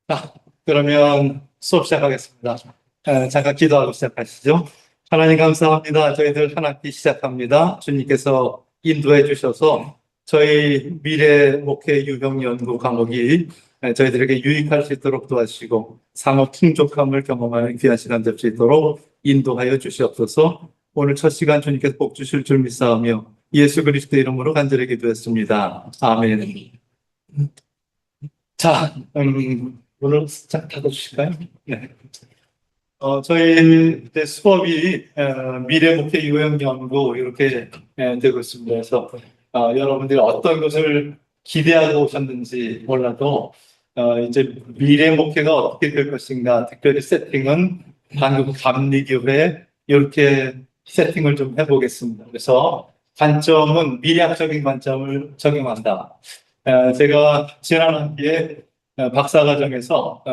자, 그러면 수업 시작하겠습니다. 잠깐 기도하고 시작하시죠. 하나님 감사합니다. 저희들 한 학기 시작합니다. 주님께서 인도해 주셔서 저희 미래 목회 유형 연구 과목이 저희들에게 유익할 수 있도록 도와주시고 상업 풍족함을 경험하는 귀한 시간 될 수 있도록 인도하여 주시옵소서. 오늘 첫 시간 주님께서 복 주실 줄 믿사오며 예수 그리스도 이름으로 간절히 기도했습니다. 아멘. 자, 오늘 쫙 닫아주실까요? 네. 저희 이제 수업이 미래 목표 유형 연구 이렇게 되고 있습니다. 그래서 여러분들이 어떤 것을 기대하고 오셨는지 몰라도 이제 미래 목표가 어떻게 될 것인가, 특별히 세팅은 한국 감리교회 이렇게 세팅을 좀 해보겠습니다. 그래서 관점은 미래학적인 관점을 적용한다. 제가 지난 학기에 박사과정에서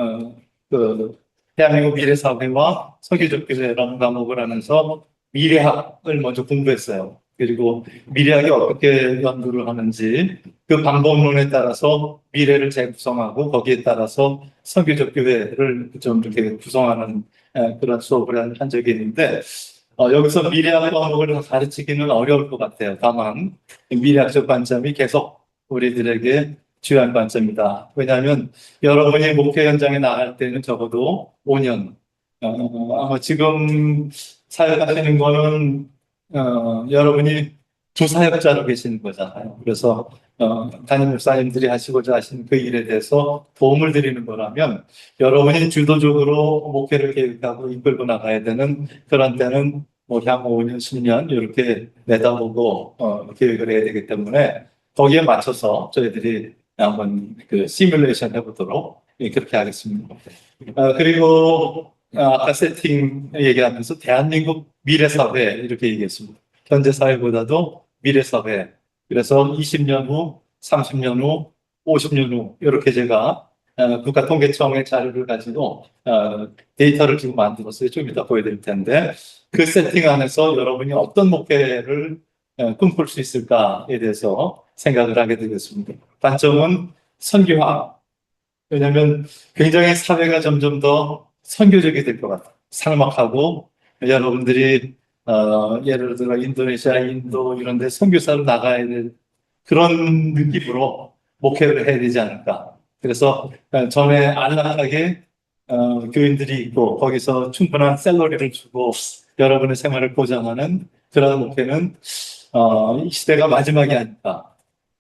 그 대한민국 미래사회와 석유적 교회라는 과목을 하면서 미래학을 먼저 공부했어요. 그리고 미래학이 어떻게 연구를 하는지 그 방법론에 따라서 미래를 재구성하고 거기에 따라서 석유적 교회를 좀 이렇게 구성하는 그런 수업을 한 적이 있는데 여기서 미래학 과목을 가르치기는 어려울 것 같아요. 다만 미래학적 관점이 계속 우리들에게 중요한 관점이다. 왜냐하면 여러분이 목회 현장에 나갈 때는 적어도 5년, 아마 지금 사역하시는 거는 여러분이 부사역자로 계시는 거잖아요. 그래서 담임 목사님들이 하시고자 하신 그 일에 대해서 도움을 드리는 거라면 여러분이 주도적으로 목회를 계획하고 이끌고 나가야 되는 그런 때는 뭐 향후 5년, 10년 이렇게 내다보고 계획을 해야 되기 때문에 거기에 맞춰서 저희들이 한번 그 시뮬레이션 해보도록 그렇게 하겠습니다. 그리고 아까 세팅 얘기하면서 대한민국 미래사회 이렇게 얘기했습니다. 현재사회보다도 미래사회. 그래서 20년 후, 30년 후, 50년 후 이렇게 제가 국가통계청의 자료를 가지고 데이터를 지금 만들었어요. 좀 이따 보여드릴 텐데 그 세팅 안에서 여러분이 어떤 목표를 꿈꿀 수 있을까에 대해서 생각을 하게 되겠습니다. 관점은 선교화. 왜냐하면 굉장히 사회가 점점 더 선교적이 될 것 같아요. 삭막하고 여러분들이 예를 들어 인도네시아, 인도 이런 데 선교사로 나가야 될 그런 느낌으로 목회를 해야 되지 않을까. 그래서 전에 안락하게 교인들이 있고 거기서 충분한 샐러리를 주고 여러분의 생활을 보장하는 그런 목회는 이 시대가 마지막이 아닐까.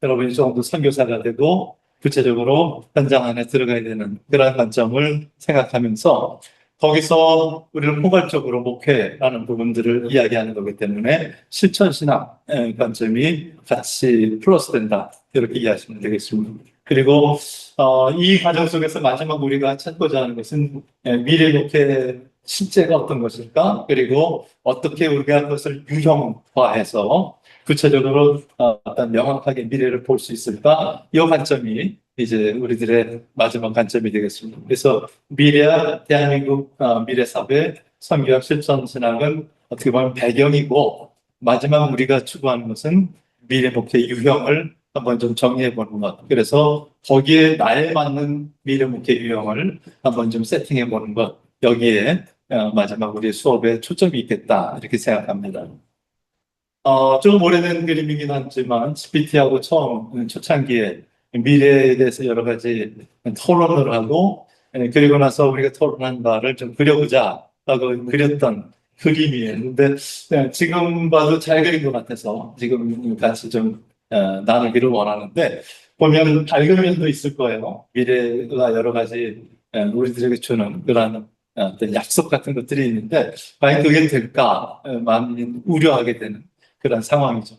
여러분이 조금 더 선교사가 되고 구체적으로 현장 안에 들어가야 되는 그런 관점을 생각하면서 거기서 우리는 포괄적으로 목회라는 부분들을 이야기하는 거기 때문에 실천신학 관점이 같이 플러스된다. 이렇게 이해하시면 되겠습니다. 그리고 이 과정 속에서 마지막 우리가 찾고자 하는 것은 미래 목회 실제가 어떤 것일까? 그리고 어떻게 우리가 그것을 유형화해서 구체적으로 어떤 명확하게 미래를 볼 수 있을까? 이 관점이 이제 우리들의 마지막 관점이 되겠습니다. 그래서 미래학, 대한민국 미래사회, 선교학 실천신학은 어떻게 보면 배경이고 마지막 우리가 추구하는 것은 미래 목회 유형을 한번 좀 정리해 보는 것. 그래서 거기에 나에 맞는 미래 목회 유형을 한번 좀 세팅해 보는 것. 여기에 마지막 우리 수업에 초점이 있겠다 이렇게 생각합니다. 좀 오래된 그림이긴 하지만 GPT하고 처음 초창기에 미래에 대해서 여러 가지 토론을 하고 그리고 나서 우리가 토론한 바를 좀 그려보자 라고 그렸던 그림이에요. 근데 지금 봐도 잘 그린 것 같아서 지금 같이 좀 나누기를 원하는데 보면 밝은 면도 있을 거예요. 미래가 여러 가지 우리들에게 주는 그런 어떤 약속 같은 것들이 있는데 과연 그게 될까 많이 우려하게 되는 그런 상황이죠.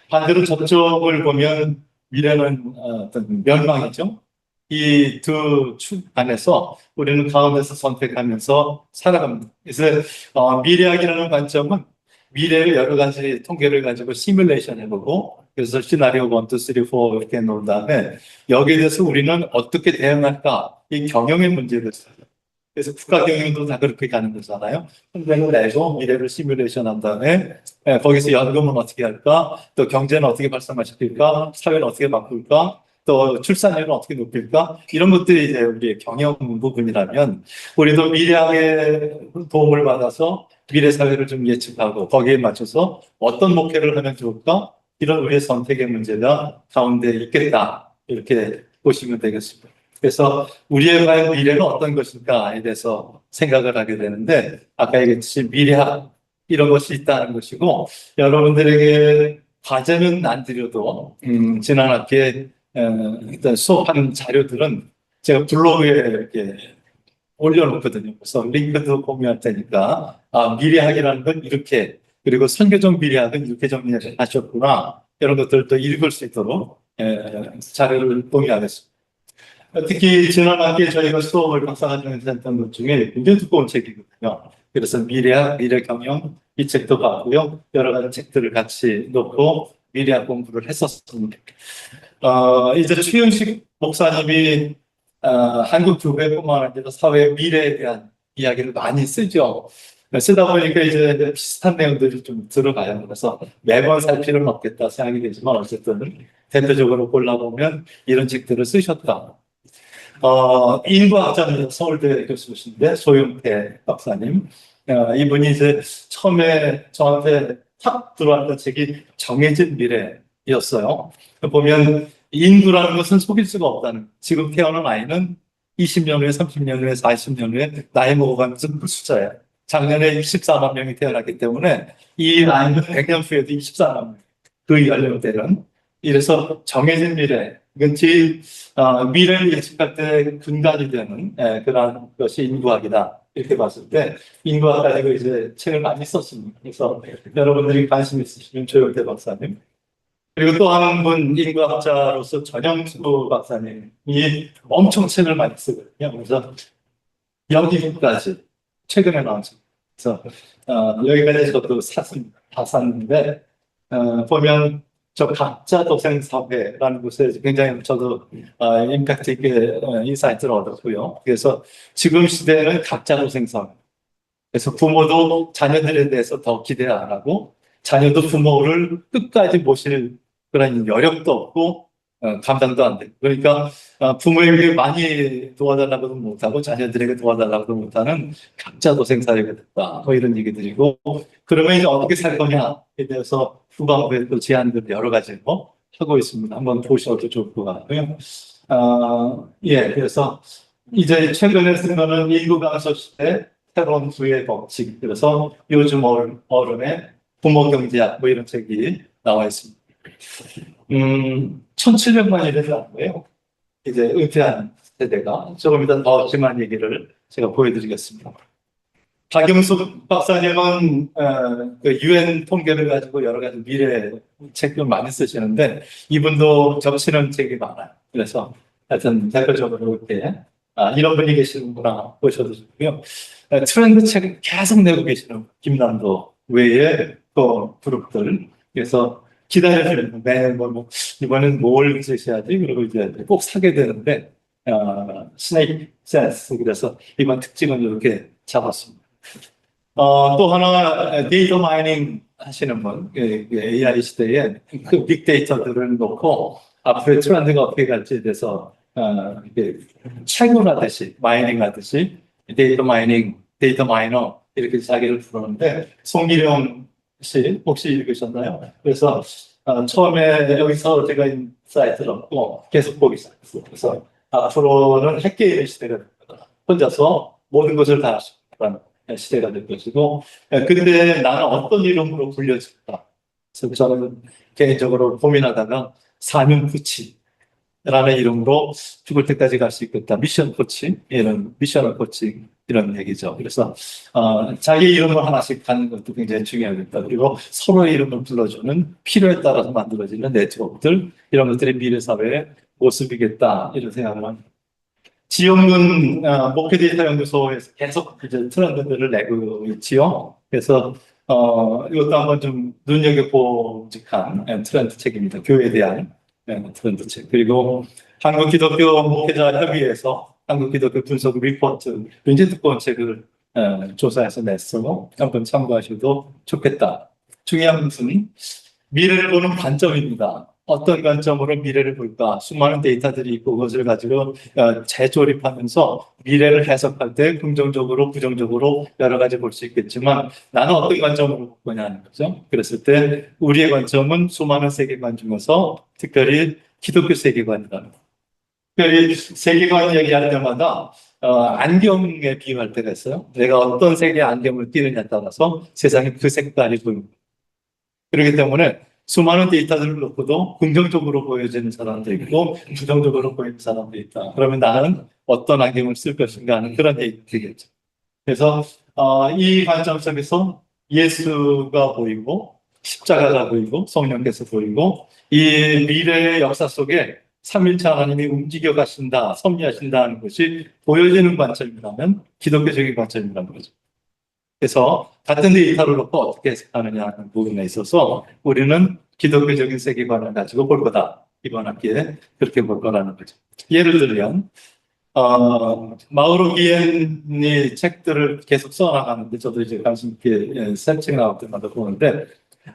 반대로 저쪽을 보면 미래는 어떤 멸망이죠. 이 두 축 안에서 우리는 가운데서 선택하면서 살아갑니다. 그래서 미래학이라는 관점은 미래를 여러 가지 통계를 가지고 시뮬레이션 해보고 그래서 시나리오 1, 2, 3, 4 이렇게 놓은 다음에 여기에 대해서 우리는 어떻게 대응할까 이 경영의 문제를 써요. 그래서 국가 경영도 다 그렇게 가는 거잖아요. 현장을 내고 미래를 시뮬레이션 한 다음에 거기서 연금은 어떻게 할까? 또 경제는 어떻게 발전시킬까? 사회는 어떻게 바꿀까? 또 출산율을 어떻게 높일까? 이런 것들이 이제 우리의 경영 부분이라면 우리도 미래학의 도움을 받아서 미래 사회를 좀 예측하고 거기에 맞춰서 어떤 목표를 하면 좋을까? 이런 우리의 선택의 문제가 가운데 있겠다. 이렇게 보시면 되겠습니다. 그래서 우리의 과연 미래는 어떤 것일까에 대해서 생각을 하게 되는데 아까 얘기했듯이 미래학 이런 것이 있다는 것이고 여러분들에게 과제는 안 드려도 지난 학기에 일단 수업하는 자료들은 제가 블로그에 이렇게 올려놓거든요. 그래서 링크도 공유할 테니까 미래학이라는 건 이렇게 그리고 선교적 미래학은 이렇게 정리하셨구나 이런 것들도 읽을 수 있도록 자료를 공유하겠습니다. 특히 지난 학기에 저희가 수업을 박사과정에서 했던 것 중에 굉장히 두꺼운 책이거든요. 그래서 미래학, 미래경영 이 책도 봤고요. 여러 가지 책들을 같이 놓고 미래학 공부를 했었습니다. 이제 최윤식 목사님이 한국 교회뿐만 아니라 사회 미래에 대한 이야기를 많이 쓰죠. 쓰다 보니까 이제 비슷한 내용들이 좀 들어가요. 그래서 매번 살 필요는 없겠다 생각이 되지만 어쨌든 대표적으로 골라보면 이런 책들을 쓰셨다. 인과학자입니다. 서울대 교수신데 소용태 박사님. 이분이 이제 처음에 저한테 탁 들어왔던 책이 정해진 미래였어요. 보면 인구라는 것은 속일 수가 없다는. 지금 태어난 아이는 20년 후에, 30년 후에, 40년 후에 나이 먹어가면서 그 숫자예요. 작년에 64만 명이 태어났기 때문에 이 아이는 100년 후에도 24만 명. 그 연령대는. 이래서 정해진 미래. 이건 제일 미래를 예측할 때 근간이 되는 그러한 것이 인구학이다. 이렇게 봤을 때 인구학 가지고 이제 책을 많이 썼습니다. 그래서 여러분들이 관심 있으시면 조용태 박사님 그리고 또 한 분 인구학자로서 전영수 박사님이 엄청 책을 많이 쓰거든요. 그래서 여기까지 최근에 나온 책. 그래서 여기까지 저도 샀습니다. 다 샀는데 보면 저 가짜 도생 사회라는 곳에 굉장히 저도 임팩트 있게 인사이트를 얻었고요. 그래서 지금 시대는 가짜 도생 사회. 그래서 부모도 자녀들에 대해서 더 기대 안 하고 자녀도 부모를 끝까지 모실 그런 여력도 없고 감당도 안 되고 그러니까 부모에게 많이 도와달라고도 못하고 자녀들에게 도와달라고도 못하는 가짜 도생 사회가 됐다. 뭐 이런 얘기들이고 그러면 이제 어떻게 살 거냐에 대해서 후반부에 또 제안들 여러 가지로 하고 있습니다. 한번 보셔도 좋을 것 같고요. 예, 그래서 이제 최근에 쓴 거는 인구감소 시대 새로운 부의 법칙. 그래서 요즘 어른의 부모 경제학 뭐 이런 책이 나와 있습니다. 1700만이 됐다고요. 이제 은퇴한 세대가 조금 이따 더 심한 얘기를 제가 보여드리겠습니다. 박영숙 박사님은 그 UN 통계를 가지고 여러 가지 미래 책을 많이 쓰시는데 이분도 겹치는 책이 많아요. 그래서 하여튼 대표적으로 이렇게 이런 분이 계시는구나 보셔도 좋고요. 트렌드 책을 계속 내고 계시는 김남도 외에 또 그룹들 그래서 기다려주는 뭐 이번엔 뭘 쓰셔야지 그리고 이제 꼭 사게 되는데 스네이크 센스 그래서 이번 특징은 이렇게 잡았습니다. 또 하나 데이터 마이닝 하시는 분 AI 시대에 그 빅데이터들을 놓고 앞으로의 트렌드가 어떻게 갈지에 대해서 이렇게 채굴하듯이 마이닝 하듯이 데이터 마이닝, 데이터 마이너 이렇게 자기를 부르는데 송기령 씨 혹시 읽으셨나요? 그래서 처음에 여기서 제가 인사이트를 얻고 계속 보기 시작했어요. 그래서 앞으로는 핵게임 시대가 됩니다. 혼자서 모든 것을 다 할 수 있다는 시대가 될 것이고 근데 나는 어떤 이름으로 불려질까? 그래서 저는 개인적으로 고민하다가 사명코치 라는 이름으로 죽을 때까지 갈 수 있겠다. 미션 코칭, 이런 미션을 코칭 이런 얘기죠. 그래서 자기 이름을 하나씩 갖는 것도 굉장히 중요하겠다. 그리고 서로의 이름을 불러주는 필요에 따라서 만들어지는 네트워크들 이런 것들이 미래 사회의 모습이겠다 이런 생각을 합니다. 지용군 목회데이터 연구소에서 계속 이제 트렌드들을 내고 있지요. 그래서 이것도 한번 좀 눈여겨보직한 트렌드 책입니다. 교회에 대한 트렌드 책. 그리고 한국 기독교 목회자 협의회에서 한국 기독교 분석 리포트 굉장히 두꺼운 책을 조사해서 냈어. 한번 참고하셔도 좋겠다. 중요한 것은 미래를 보는 관점입니다. 어떤 관점으로 미래를 볼까? 수많은 데이터들이 있고 그것을 가지고 재조립하면서 미래를 해석할 때 긍정적으로, 부정적으로 여러 가지 볼 수 있겠지만 나는 어떤 관점으로 볼 거냐는 거죠. 그랬을 때 우리의 관점은 수많은 세계관 중에서 특별히 기독교 세계관이라는 거. 특별히 세계관 얘기할 때마다 안경에 비유할 때가 있어요. 내가 어떤 색의 안경을 끼느냐에 따라서 세상에 그 색깔이 보입니다. 그렇기 때문에 수많은 데이터들을 놓고도 긍정적으로 보여지는 사람도 있고 부정적으로 보이는 사람도 있다. 그러면 나는 어떤 안경을 쓸 것인가 하는 그런 얘기가 되겠죠. 그래서 이 관점 속에서 예수가 보이고 십자가가 보이고 성령께서 보이고 이 미래의 역사 속에 삼일체 하나님이 움직여 가신다, 섭리하신다는 것이 보여지는 관점이라면 기독교적인 관점이라는 거죠. 그래서 같은 데이터를 놓고 어떻게 해석하느냐 하는 부분에 있어서 우리는 기독교적인 세계관을 가지고 볼 거다. 이번 학기에 그렇게 볼 거라는 거죠. 예를 들면 마우로 기엔이 책들을 계속 써나가는데 저도 이제 관심 있게 새 책 나올 때마다 보는데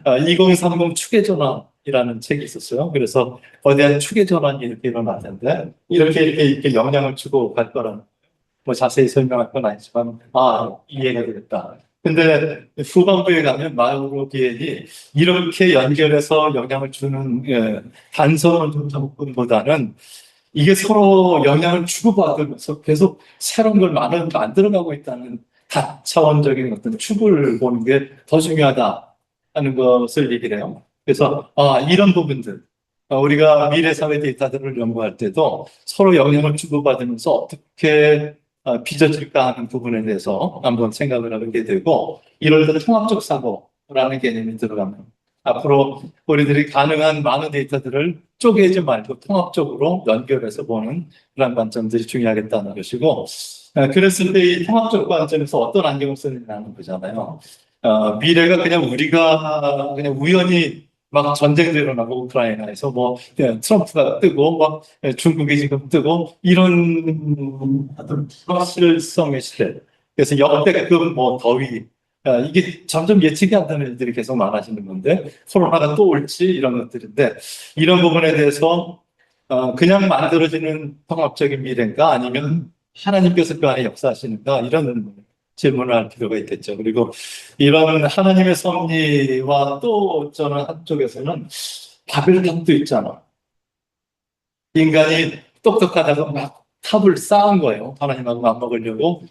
2030 추계 전환이라는 책이 있었어요. 그래서 거대한 추계 전환이 이렇게 일어났는데 이렇게 영향을 주고 갈 거라는 뭐 자세히 설명할 건 아니지만 이해가 되겠다. 근데 후반부에 가면 마우로 기엔이 이렇게 연결해서 영향을 주는 단서는 접근보다는 이게 서로 영향을 주고받으면서 계속 새로운 걸 만들어가고 있다는 다차원적인 어떤 축을 보는 게 더 중요하다 하는 것을 얘기를 해요. 그래서 이런 부분들 우리가 미래 사회 데이터들을 연구할 때도 서로 영향을 주고받으면서 어떻게 빚어질까 하는 부분에 대해서 한번 생각을 하게 되고 이럴 때 통합적 사고라는 개념이 들어가면 앞으로 우리들이 가능한 많은 데이터들을 쪼개지 말고 통합적으로 연결해서 보는 그런 관점들이 중요하겠다는 것이고 그랬을 때 이 통합적 관점에서 어떤 안경을 쓰느냐는 거잖아요. 미래가 그냥 우리가 그냥 우연히 막 전쟁도 일어나고 우크라이나에서 뭐 트럼프가 뜨고 막 중국이 지금 뜨고 이런 어떤 불확실성의 시대. 그래서 역대급 뭐 더위 이게 점점 예측이 안 되는 일들이 계속 많아지는 건데 코로나가 또 올지 이런 것들인데 이런 부분에 대해서 그냥 만들어지는 통합적인 미래인가 아니면 하나님께서 그 안에 역사하시는가 이런 질문을 할 필요가 있겠죠. 그리고 이런 하나님의 섭리와 또 저는 한쪽에서는 바벨탑도 있잖아. 인간이 똑똑하다고 막 탑을 쌓은 거예요. 하나님하고 맞먹으려고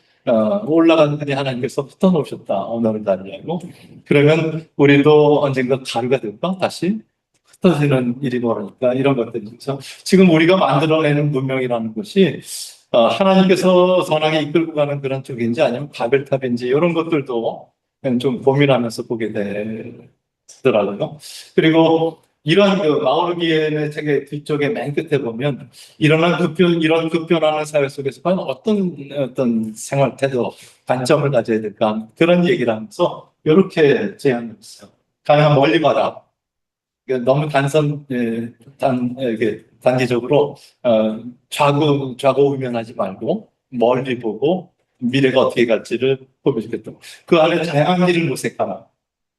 올라갔더니 하나님께서 흩어놓으셨다. 오늘은 달리하고 그러면 우리도 언젠가 가루가 될까? 다시 흩어지는 일이 벌어니까 이런 것들이 그래서 지금 우리가 만들어내는 문명이라는 것이 하나님께서 선하게 이끌고 가는 그런 쪽인지 아니면 바벨탑인지 이런 것들도 좀 고민하면서 보게 되더라고요. 그리고 이런 마오르기엔의 책의 뒤쪽에 맨 끝에 보면 이런 급변하는 사회 속에서 과연 어떤 생활 태도, 관점을 가져야 될까 그런 얘기를 하면서 이렇게 제안을 했어요. 가능한 멀리 봐라. 너무 이렇게 단기적으로 좌고우면하지 말고 멀리 보고 미래가 어떻게 갈지를 보여주겠다. 그 안에 다양한 길을 모색하라.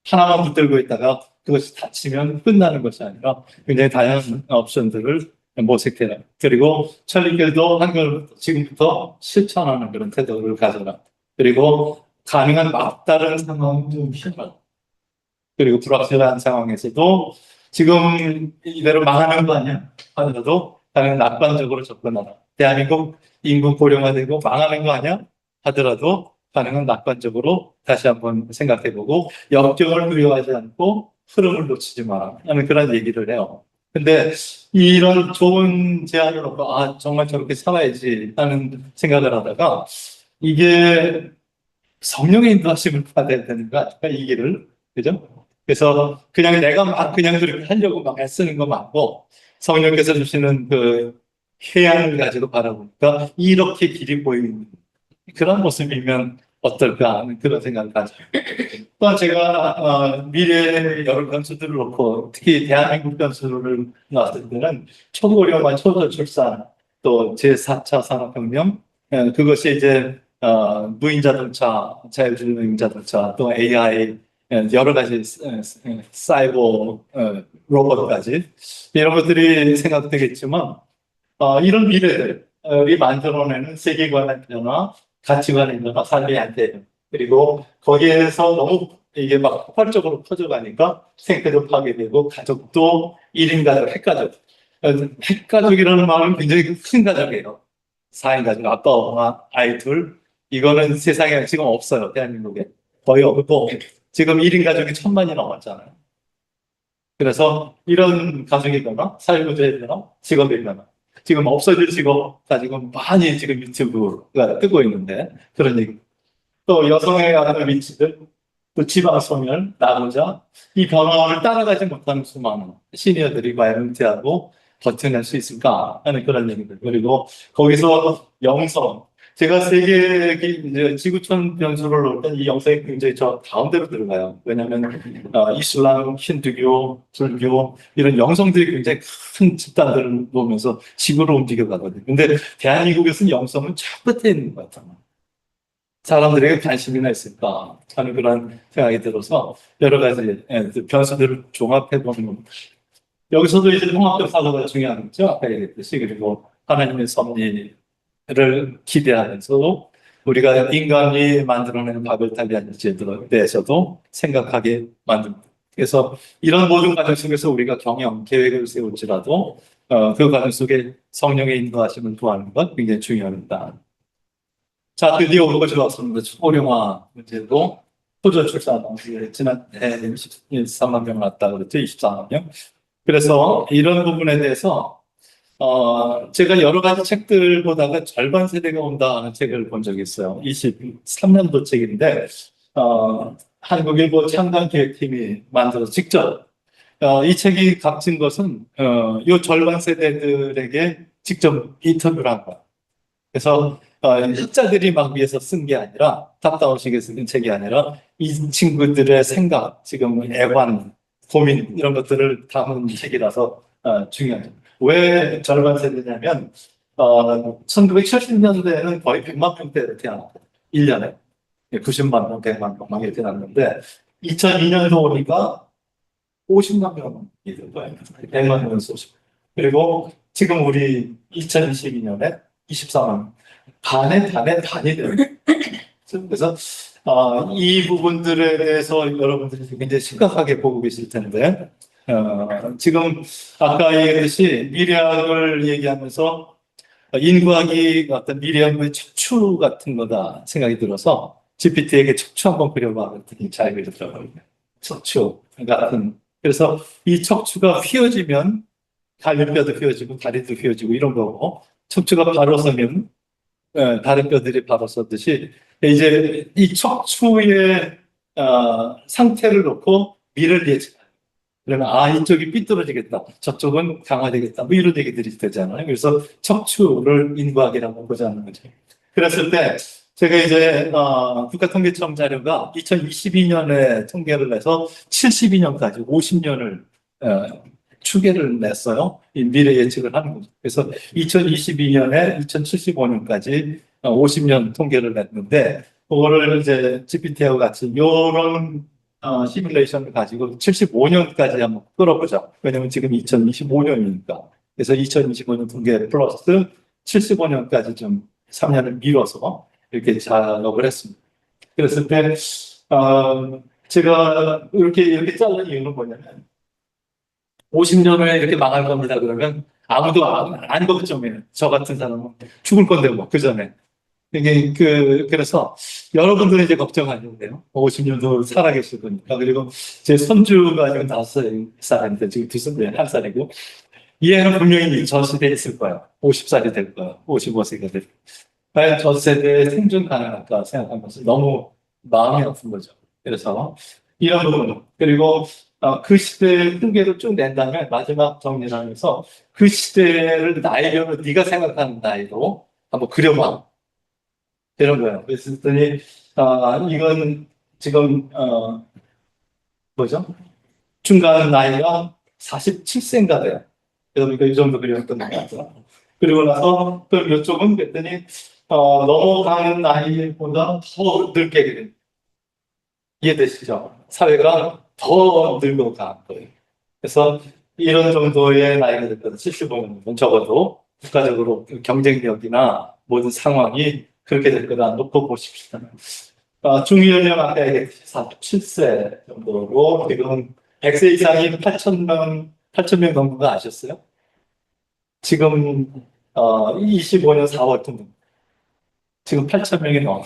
하나만 붙들고 있다가 그것이 닫히면 끝나는 것이 아니라 굉장히 다양한 옵션들을 모색해라. 그리고 천리길도 한결 지금부터 실천하는 그런 태도를 가져라. 그리고 가능한 막다른 상황을 좀 피해라. 그리고 불확실한 상황에서도 지금 이대로 망하는 거 아니야? 하더라도 당연히 낙관적으로 접근하라. 대한민국 인구 고령화되고 망하는 거 아니야? 하더라도 가능한 낙관적으로 다시 한번 생각해보고 역경을 두려워하지 않고 흐름을 놓치지 마라 하는 그런 얘기를 해요. 근데 이런 좋은 제안을 놓고 정말 저렇게 살아야지 하는 생각을 하다가 이게 성령의 인도하심을 받아야 되는 거 아닐까 이 길을 그죠? 그래서 그냥 내가 막 그냥 그렇게 하려고 막 애쓰는 거 맞고 성령께서 주시는 그 해안을 가지고 바라보니까 이렇게 길이 보이는 그런 모습이면 어떨까 하는 그런 생각을 가져요. 또한 제가 미래 여러 변수들을 놓고 특히 대한민국 변수를 놨을 때는 초고령화 초저출산 또 제4차 산업혁명 그것이 이제 무인 자동차, 자율주행 자동차 또 AI 여러 가지 사이버 로봇까지 이런 것들이 생각되겠지만 이런 미래들이 만들어내는 세계관의 변화, 가치관의 변화, 삶의 안돼 그리고 거기에서 너무 이게 막 폭발적으로 퍼져가니까 생태도 파괴되고 가족도 1인 가족, 핵가족. 핵가족이라는 말은 굉장히 큰 가족이에요. 4인 가족, 아빠, 엄마, 아이 둘. 이거는 세상에 지금 없어요. 대한민국에. 거의 없고 지금 1인 가족이 1,000만이 넘었잖아요. 그래서 이런 가족의 변화, 삶의 변화, 직업의 변화. 지금 없어질 직업 가지고 많이 지금 유튜브가 뜨고 있는데 그런 얘기. 또 여성의 어떤 위치들, 또 지방 소멸, 나고자 이 변화를 따라가지 못하는 수많은 시니어들이 과연 은퇴하고 버텨낼 수 있을까 하는 그런 얘기들. 그리고 거기서 영성. 제가 세계 이제 지구촌 변수를 놓을 땐 이 영성이 굉장히 저 가운데로 들어가요. 왜냐하면 이슬람, 힌두교, 불교 이런 영성들이 굉장히 큰 집단들을 놓으면서 지구를 움직여 가거든요. 근데 대한민국에서는 영성은 저 끝에 있는 것 같아요. 사람들에게 관심이나 있을까 하는 그런 생각이 들어서 여러 가지 변수들을 종합해 보는 여기서도 이제 통합적 사고가 중요한 거죠. 아까 얘기했듯이 그리고 하나님의 섭리를 기대하면서도 우리가 인간이 만들어낸 바벨탑이라는 제도에 대해서도 생각하게 만듭니다. 그래서 이런 모든 과정 속에서 우리가 경영 계획을 세울지라도 그 과정 속에 성령의 인도하심을 구하는 것 굉장히 중요합니다. 자, 드디어 올 것이 왔습니다. 초고령화 문제도 호주 출산 지난해 23만 명 났다 그랬죠. 24만 명. 그래서 이런 부분에 대해서 제가 여러 가지 책들 보다가 절반 세대가 온다 하는 책을 본 적이 있어요. 23년도 책인데 한국일보 창단기획팀이 만들어서 직접 이 책이 값진 것은 이 절반 세대들에게 직접 인터뷰를 한 거예요. 그래서 학자들이 막 위해서 쓴 게 아니라 탑다운식에 쓴 책이 아니라 이 친구들의 생각, 지금 애환, 고민 이런 것들을 담은 책이라서 중요하죠. 왜 절반 세대냐면 1970년대에는 거의 100만 명대 태어났고 1년에 90만 명, 100만 명 막 이렇게 났는데 2002년도 오니까 50만 명이 된 거예요. 100만 명 쏘시고 그리고 지금 우리 2022년에 24만 반이 돼요. 그래서 이 부분들에 대해서 여러분들이 굉장히 심각하게 보고 계실 텐데 지금 아까 얘기했듯이 미래학을 얘기하면서 인구학이 어떤 미래학의 척추 같은 거다 생각이 들어서 GPT에게 척추 한번 그려봐 그랬더니 잘 그리더라고요. 척추 같은 그래서 이 척추가 휘어지면 갈비뼈도 휘어지고 다리도 휘어지고 이런 거고 척추가 바로 서면 다른 뼈들이 바로 섰듯이 이제 이 척추의 상태를 놓고 미래를 예측하는 그러면 이쪽이 삐뚤어지겠다 저쪽은 강화되겠다 뭐 이런 얘기들이 되잖아요. 그래서 척추를 인구학이라고 보자는 거죠. 그랬을 때 제가 이제 국가통계청 자료가 2022년에 통계를 내서 72년까지 50년을 추계를 냈어요. 이 미래 예측을 하는 거죠. 그래서 2022년에 2075년까지 50년 통계를 냈는데, 그거를 이제 GPT하고 같이 이런 시뮬레이션을 가지고 75년까지 한번 끌어보자. 왜냐면 지금 2025년이니까. 그래서 2025년 통계 플러스 75년까지 좀 3년을 미뤄서 이렇게 작업을 했습니다. 그랬을 때, 제가 이렇게 자른 이유는 뭐냐면, 50년 후에 이렇게 망할 겁니다. 그러면 아무도 안 걱정해요. 저 같은 사람은 죽을 건데 뭐, 그 전에. 그래서 여러분들은 이제 걱정하는데요. 50년도 살아계실 거니까. 그리고 제 손주가 지금 5살인데, 지금 2살, 1살이고, 얘는 분명히 저 시대에 있을 거야. 50살이 될 거야. 55세가 될 거야. 과연 저 세대에 생존 가능할까 생각하면서 너무 마음이 아픈 거죠. 그래서 이런 부분, 그리고 그 시대의 통계를 쭉 낸다면 마지막 정리를 하면서 그 시대를 나이별로 네가 생각하는 나이로 한번 그려봐. 이런 거예요. 그랬더니 이건 지금 뭐죠? 중간 나이가 47세인가 돼요. 그러니까 이 정도 그렸던 것 같아요. 그리고 나서 그럼 이쪽은 그랬더니 넘어가는 나이보다 더 늙게 그린 이해되시죠? 사회가 더 늙어간 거예요. 그래서 이런 정도의 나이가 됐거든. 75년이면 적어도 국가적으로 경쟁력이나 모든 상황이 그렇게 될 거다 놓고 보십시다. 중위연령 아까 얘기했듯이 47세 정도고 지금 100세 이상이 8천 명 넘는 거 아셨어요? 지금 25년 4월부터 지금 8천 명이 넘어.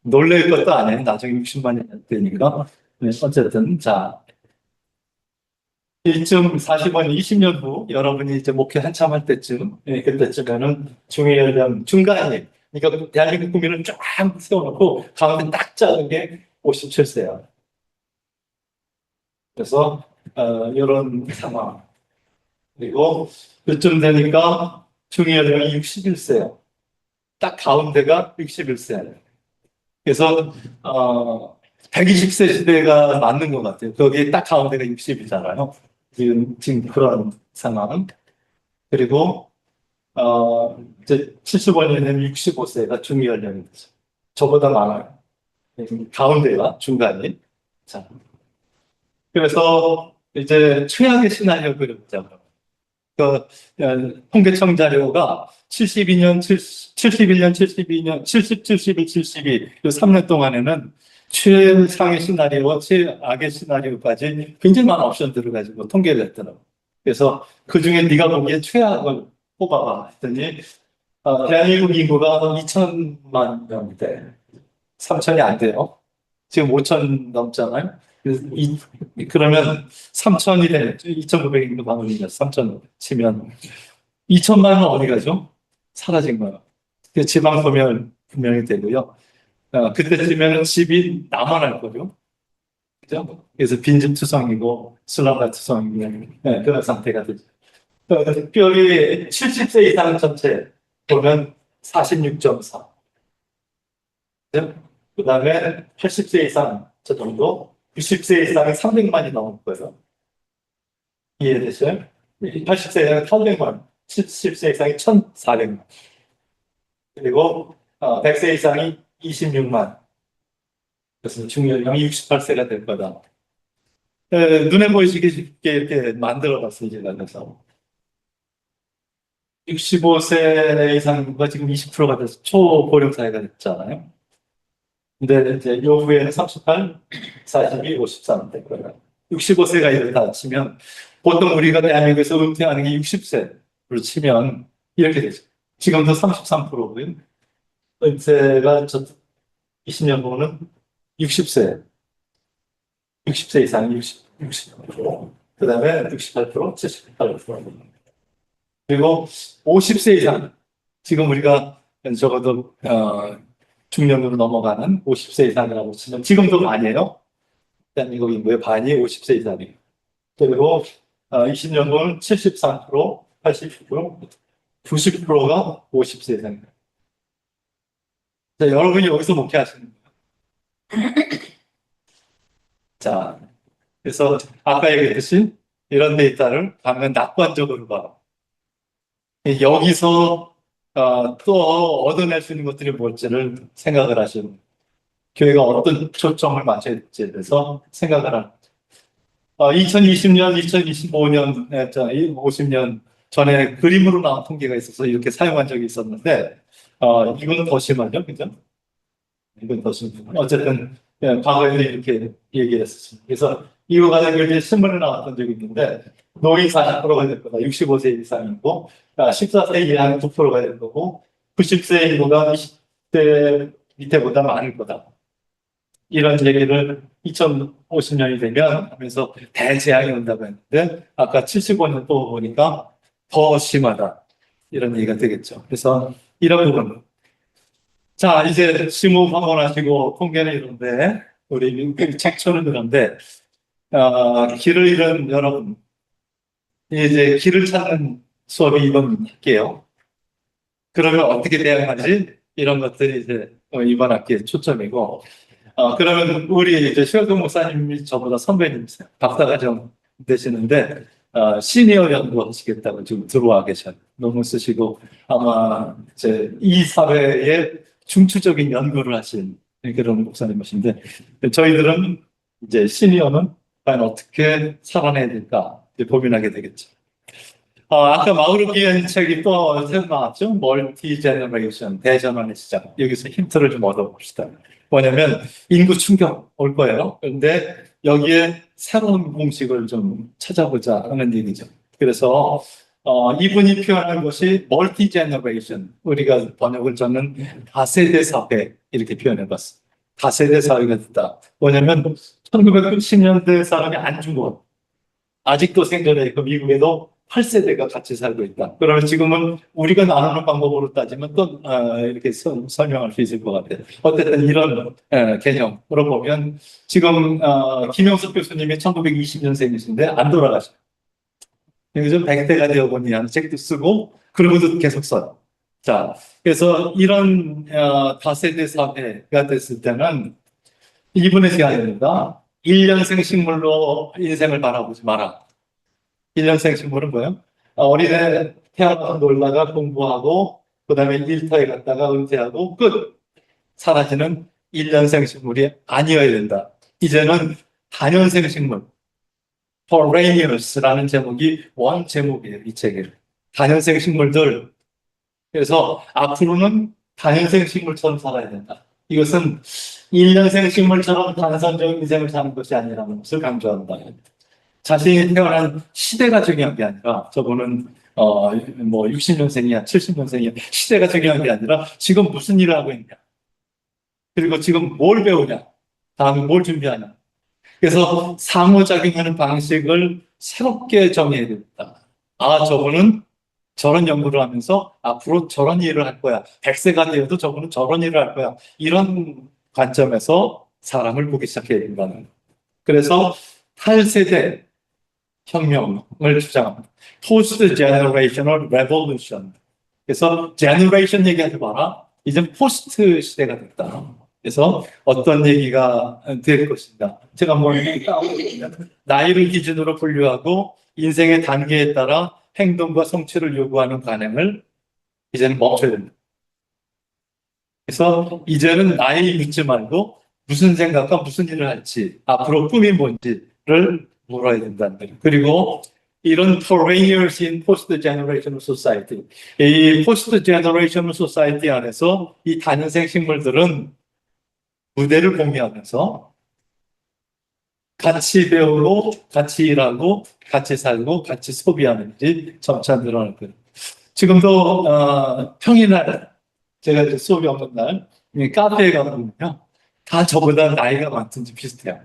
놀랄 것도 아니에요. 나중에 60만 년 되니까. 네, 어쨌든 자 이쯤 40원 20년 후 여러분이 이제 목회 한참 할 때쯤 그때쯤에는 중위연령 중간이 그러니까 대한민국 국민을 쫙 세워놓고 가운데 딱 작은 게 57세야. 그래서 이런 상황. 그리고 그쯤 되니까 중위연령이 61세예요. 딱 가운데가 61세. 그래서 120세 시대가 맞는 것 같아요. 거기 딱 가운데가 60이잖아요. 지금 그런 상황. 그리고 이제 75년에는 65세가 중위연령이 되죠. 저보다 많아요. 가운데가 중간이. 자, 그래서 이제 최악의 시나리오 그려보자고. 통계청 자료가 72년, 71년, 72년, 70, 71, 72, 그 3년 동안에는 최상의 시나리오와 최악의 시나리오까지 굉장히 많은 옵션들을 가지고 통계를 했더라고요. 그래서 그 중에 네가 보기에 최악을 뽑아봐 했더니 대한민국 인구가 2천만 명대 3천이 안 돼요. 지금 5천 넘잖아요. 그러면 3천이 되면 2,900인구 방울이면 3천 치면 2천만 원 어디 가죠? 사라진 거예요. 지방 소멸 분명히 되고요. 그때쯤에는 집이 남아날 거죠. 그죠? 그래서 빈집 투성이고 슬럼가 투성이고 네, 그런 상태가 되죠. 특별히 70세 이상 전체 보면 46.4. 그 다음에 80세 이상 저 정도, 90세 이상이 300만이 넘을 거예요. 이해되세요? 80세 이상이 800만, 70세 이상이 1,400만. 그리고 100세 이상이 26만. 그래서 중년령이 68세가 될 거다. 눈에 보이시게 쉽게 이렇게 만들어봤어요, 제가. 그래서 65세 이상과 지금 20%가 돼서 초고령 사회가 됐잖아요. 근데 이제 요 후에는 38, 42, 53 될 거예요. 65세가 이렇다 치면 보통 우리가 대한민국에서 은퇴하는 게 60세로 치면 이렇게 되죠. 지금도 33%고요. 은퇴가 20년 후는 60세, 60세 이상 60%, 그 다음에 68%, 78%. 그리고 50세 이상, 지금 우리가 적어도 중년으로 넘어가는 50세 이상이라고 치면 지금도 아니에요. 대한민국 인구의 반이 50세 이상이에요. 그리고 20년 후는 73%, 80%, 90%가 50세 이상이에요. 자, 여러분이 여기서 목회하시는 거예요. 자, 그래서 아까 얘기했듯이 이런 데이터를 가면 낙관적으로 봐. 여기서 또 얻어낼 수 있는 것들이 뭘지를 생각을 하시는 교회가 어떤 초점을 맞춰야 될지에 대해서 생각을 하는 2020년, 2025년, 50년 전에 그림으로 나온 통계가 있어서 이렇게 사용한 적이 있었는데, 이건 더 심하죠, 그죠? 이건 더 심하죠. 어쨌든, 과거에도 이렇게 얘기했었습니다. 그래서 이거 가지고 이제 신문에 나왔던 적이 있는데, 노인 40%가 될 거다. 65세 이상이고, 14세 이하는 9%가 될 거고, 90세 인구가 20대 밑에보다 많을 거다. 이런 얘기를 2050년이 되면 하면서 대재앙이 온다고 했는데 아까 75년 또 보니까 더 심하다. 이런 얘기가 되겠죠. 그래서 이런 부분. 자, 이제 심호 방문하시고 통계는 이런데 우리 책초는 그런데 길을 잃은 여러분 이제 길을 찾는 수업이 이번 학기예요. 그러면 어떻게 대응하지? 이런 것들이 이제 이번 학기의 초점이고 그러면 우리 이제 최혁동 목사님이 저보다 선배님이세요. 박사과정 되시는데, 시니어 연구 하시겠다고 지금 들어와 계셔요. 논문 쓰시고, 아마 이제 이 사회에 중추적인 연구를 하신 그런 목사님이신데, 저희들은 이제 시니어는 과연 어떻게 살아내야 될까 이제 고민하게 되겠죠. 아까 마우르기안 책이 또 새로 나왔죠. 멀티 제너레이션, 대전환의 시작. 여기서 힌트를 좀 얻어봅시다. 뭐냐면 인구 충격 올 거예요. 그런데 여기에 새로운 공식을 좀 찾아보자 하는 얘기죠. 그래서 이분이 표현한 것이 멀티 제너레이션, 우리가 번역을 저는 다세대 사회 이렇게 표현해봤어요. 다세대 사회가 됐다. 뭐냐면 1990년대 사람이 안 죽어. 아직도 생존해 있고 미국에도 8세대가 같이 살고 있다. 그러면 지금은 우리가 나누는 방법으로 따지면 또 이렇게 설명할 수 있을 것 같아요. 어쨌든 이런 개념으로 보면 지금 김영석 교수님이 1920년생이신데 안 돌아가셔요. 요즘 100대가 되어보니 하는 책도 쓰고 그러고도 계속 써요. 자, 그래서 이런 다세대 사회가 됐을 때는 이분의 제안입니다. 1년생 식물로 인생을 바라보지 마라. 1년생 식물은 뭐예요? 어린애 태어나서 놀다가 공부하고 그 다음에 일터에 갔다가 은퇴하고 끝! 사라지는 1년생 식물이 아니어야 된다. 이제는 다년생 식물, Perennials라는 제목이 원 제목이에요. 이 책에. 다년생 식물들. 그래서 앞으로는 다년생 식물처럼 살아야 된다. 이것은 1년생 식물처럼 단선적인 인생을 사는 것이 아니라는 것을 강조한다. 자신이 태어난 시대가 중요한 게 아니라 저분은 뭐 60년생이야, 70년생이야 시대가 중요한 게 아니라 지금 무슨 일을 하고 있냐. 그리고 지금 뭘 배우냐. 다음에 뭘 준비하냐. 그래서 상호작용하는 방식을 새롭게 정해야 됩니다. 저분은 저런 연구를 하면서 앞으로 저런 일을 할 거야. 100세가 되어도 저분은 저런 일을 할 거야. 이런 관점에서 사람을 보기 시작해야 된다는. 그래서 탈세대 혁명을 주장합니다. 포스트 제너레이셔널 레볼루션. 그래서 제너레이션 얘기하지 마라. 이제 포스트 시대가 됐다. 그래서 어떤 얘기가 될 것인가. 제가 나이를 기준으로 분류하고 인생의 단계에 따라 행동과 성취를 요구하는 관행을 이제는 멈춰야 된다. 그래서 이제는 나이 묻지 말고 무슨 생각과 무슨 일을 할지, 앞으로 꿈이 뭔지를 물어야 된다는 거예요. 그리고 이런 perennials in post-generational society, 이 post-generational society 안에서 이 다년생 식물들은 무대를 공유하면서 같이 배우고, 같이 일하고, 같이 살고, 같이 소비하는 일이 점차 늘어날 거예요. 지금도 평일날 제가 이제 수업이 없는 날 카페에 가보면요, 다 저보다 나이가 많든지 비슷해요.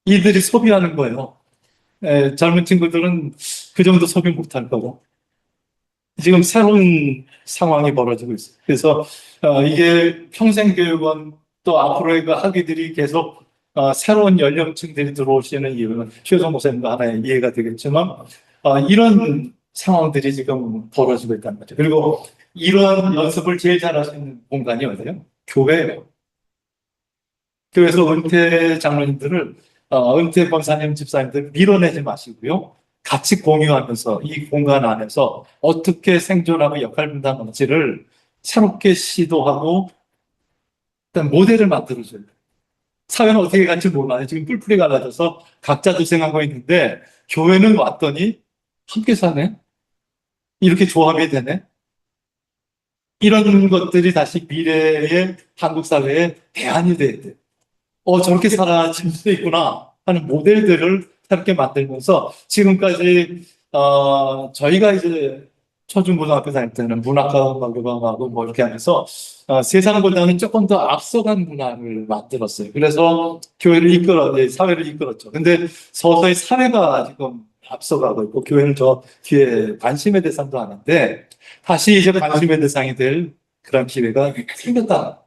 이들이 소비하는 거예요. 젊은 친구들은 그 정도 소비 못할 거고. 지금 새로운 상황이 벌어지고 있어요. 그래서 이게 평생교육원 또 앞으로의 그 학위들이 계속 새로운 연령층들이 들어오시는 이유는 최성 목사님도 하나의 이해가 되겠지만 이런 상황들이 지금 벌어지고 있다는 거죠. 그리고 이런 연습을 제일 잘할 수 있는 공간이 어디예요? 교회예요. 교회에서 은퇴 장로님들을 은퇴 권사님, 집사님들 밀어내지 마시고요. 같이 공유하면서 이 공간 안에서 어떻게 생존하고 역할 분담할지를 새롭게 시도하고 일단 모델을 만들어줘요. 사회는 어떻게 갈지 몰라요. 지금 뿔뿔이 갈라져서 각자 도생하고 있는데 교회는 왔더니 함께 사네. 이렇게 조합이 되네. 이런 것들이 다시 미래의 한국 사회의 대안이 돼야 돼. 저렇게 살아질 수도 있구나 하는 모델들을 새롭게 만들면서 지금까지 저희가 이제 초중고등학교 다닐 때는 문학하고 교과하고 뭐 이렇게 하면서 세상보다는 조금 더 앞서간 문화를 만들었어요. 그래서 교회를 사회를 이끌었죠. 근데 서서히 사회가 지금 앞서가고 있고 교회는 저 뒤에 관심의 대상도 아닌데 다시 이제 관심의 대상이 될 그런 기회가 생겼다.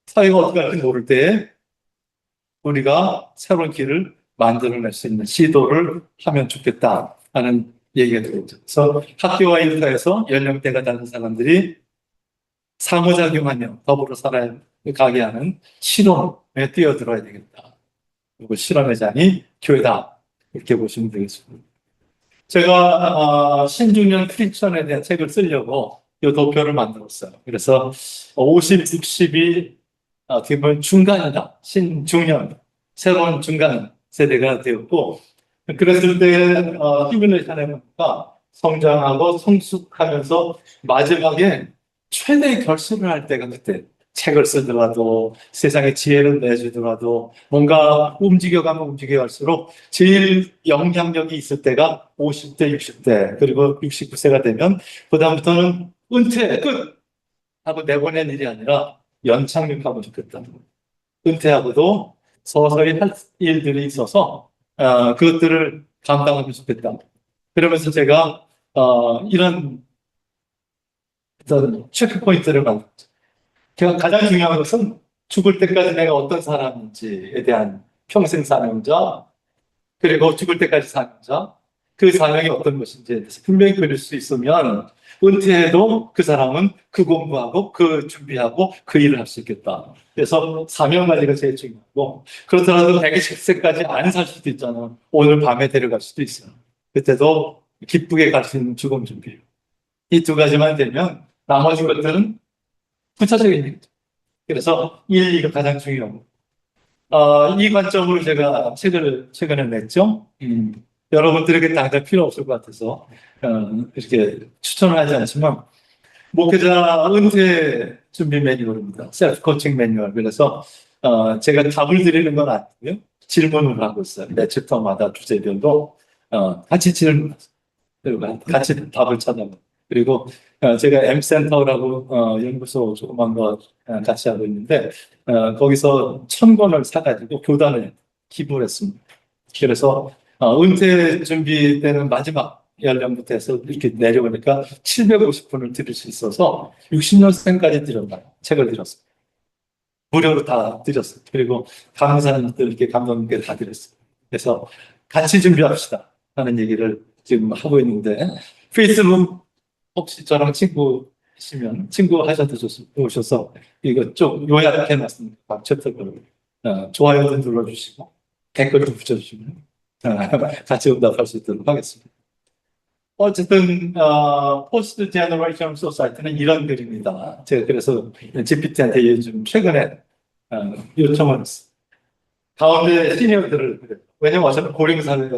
사회가 어떻게 할지 모를 때 우리가 새로운 길을 만들어낼 수 있는 시도를 하면 좋겠다 하는 얘기가 되겠죠. 그래서 학교와 일터에서 연령대가 다른 사람들이 상호작용하며 더불어 살아가게 하는 실험에 뛰어들어야 되겠다. 그리고 실험의 장이 교회다. 이렇게 보시면 되겠습니다. 제가 신중년 크리스천에 대한 책을 쓰려고 이 도표를 만들었어요. 그래서 50, 60이 어떻게 보면 중간이다. 신중년. 새로운 중간 세대가 되었고, 그랬을 때 시뮬레이션에 보니까 성장하고 성숙하면서 마지막에 최대의 결심을 할 때가 그때, 책을 쓰더라도 세상에 지혜를 내주더라도 뭔가 움직여가면 움직여갈수록 제일 영향력이 있을 때가 50대, 60대, 그리고 69세가 되면 그다음부터는 은퇴 끝 하고 내보낸 일이 아니라 연착륙하고 싶겠다. 은퇴하고도 서서히 할 일들이 있어서 그것들을 감당하고 싶겠다. 그러면서 제가 이런 어떤 체크포인트를 만들었죠. 제가 가장 중요한 것은 죽을 때까지 내가 어떤 사람인지에 대한 평생 사명자, 그리고 죽을 때까지 사명자, 그 사명이 어떤 것인지에 대해서 분명히 그릴 수 있으면 은퇴해도 그 사람은 그 공부하고 그 준비하고 그 일을 할 수 있겠다. 그래서 사명 관리가 제일 중요하고, 그렇더라도 110세까지 안 살 수도 있잖아. 오늘 밤에 데려갈 수도 있어요. 그때도 기쁘게 갈 수 있는 죽음 준비. 이 두 가지만 되면 나머지 것들은 부차적인 얘기죠. 그래서 1, 2가 가장 중요하고, 이 관점으로 제가 책을 최근에 냈죠. 여러분들에게 당장 필요 없을 것 같아서 이렇게 추천을 하지 않지만, 목회자 은퇴 준비 매뉴얼입니다. 셀프 코칭 매뉴얼. 그래서 제가 답을 드리는 건 아니고요. 질문을 하고 있어요. 매 챕터마다 주제별로 같이 질문하세요. 그리고 같이 답을 찾아요. 그리고 제가 M센터라고 연구소 조그만 거 같이 하고 있는데 거기서 1,000권을 사가지고 교단에 기부를 했습니다. 그래서 은퇴 준비 때는 마지막 연령부터 해서 이렇게 내려오니까 750분을 들을 수 있어서 60년생까지 드렸나요? 책을 드렸어요. 무료로 다 드렸어요. 그리고 강사님들 이렇게 감독님께 다 드렸어요. 그래서 같이 준비합시다 하는 얘기를 지금 하고 있는데, 페이스북 혹시 저랑 친구시면 친구 하셔도 오셔서 이거 좀 요약해 놨습니다. 각 챕터별로. 좋아요 좀 눌러주시고 댓글도 붙여주시면 같이 응답할 수 있도록 하겠습니다. 어쨌든 포스트 제너레이션 소사이티는 이런 글입니다. 제가 그래서 GPT한테 요즘 최근에 요청을 했어요. 가운데 시니어들을 그래요. 왜냐면 어차피 고령사회가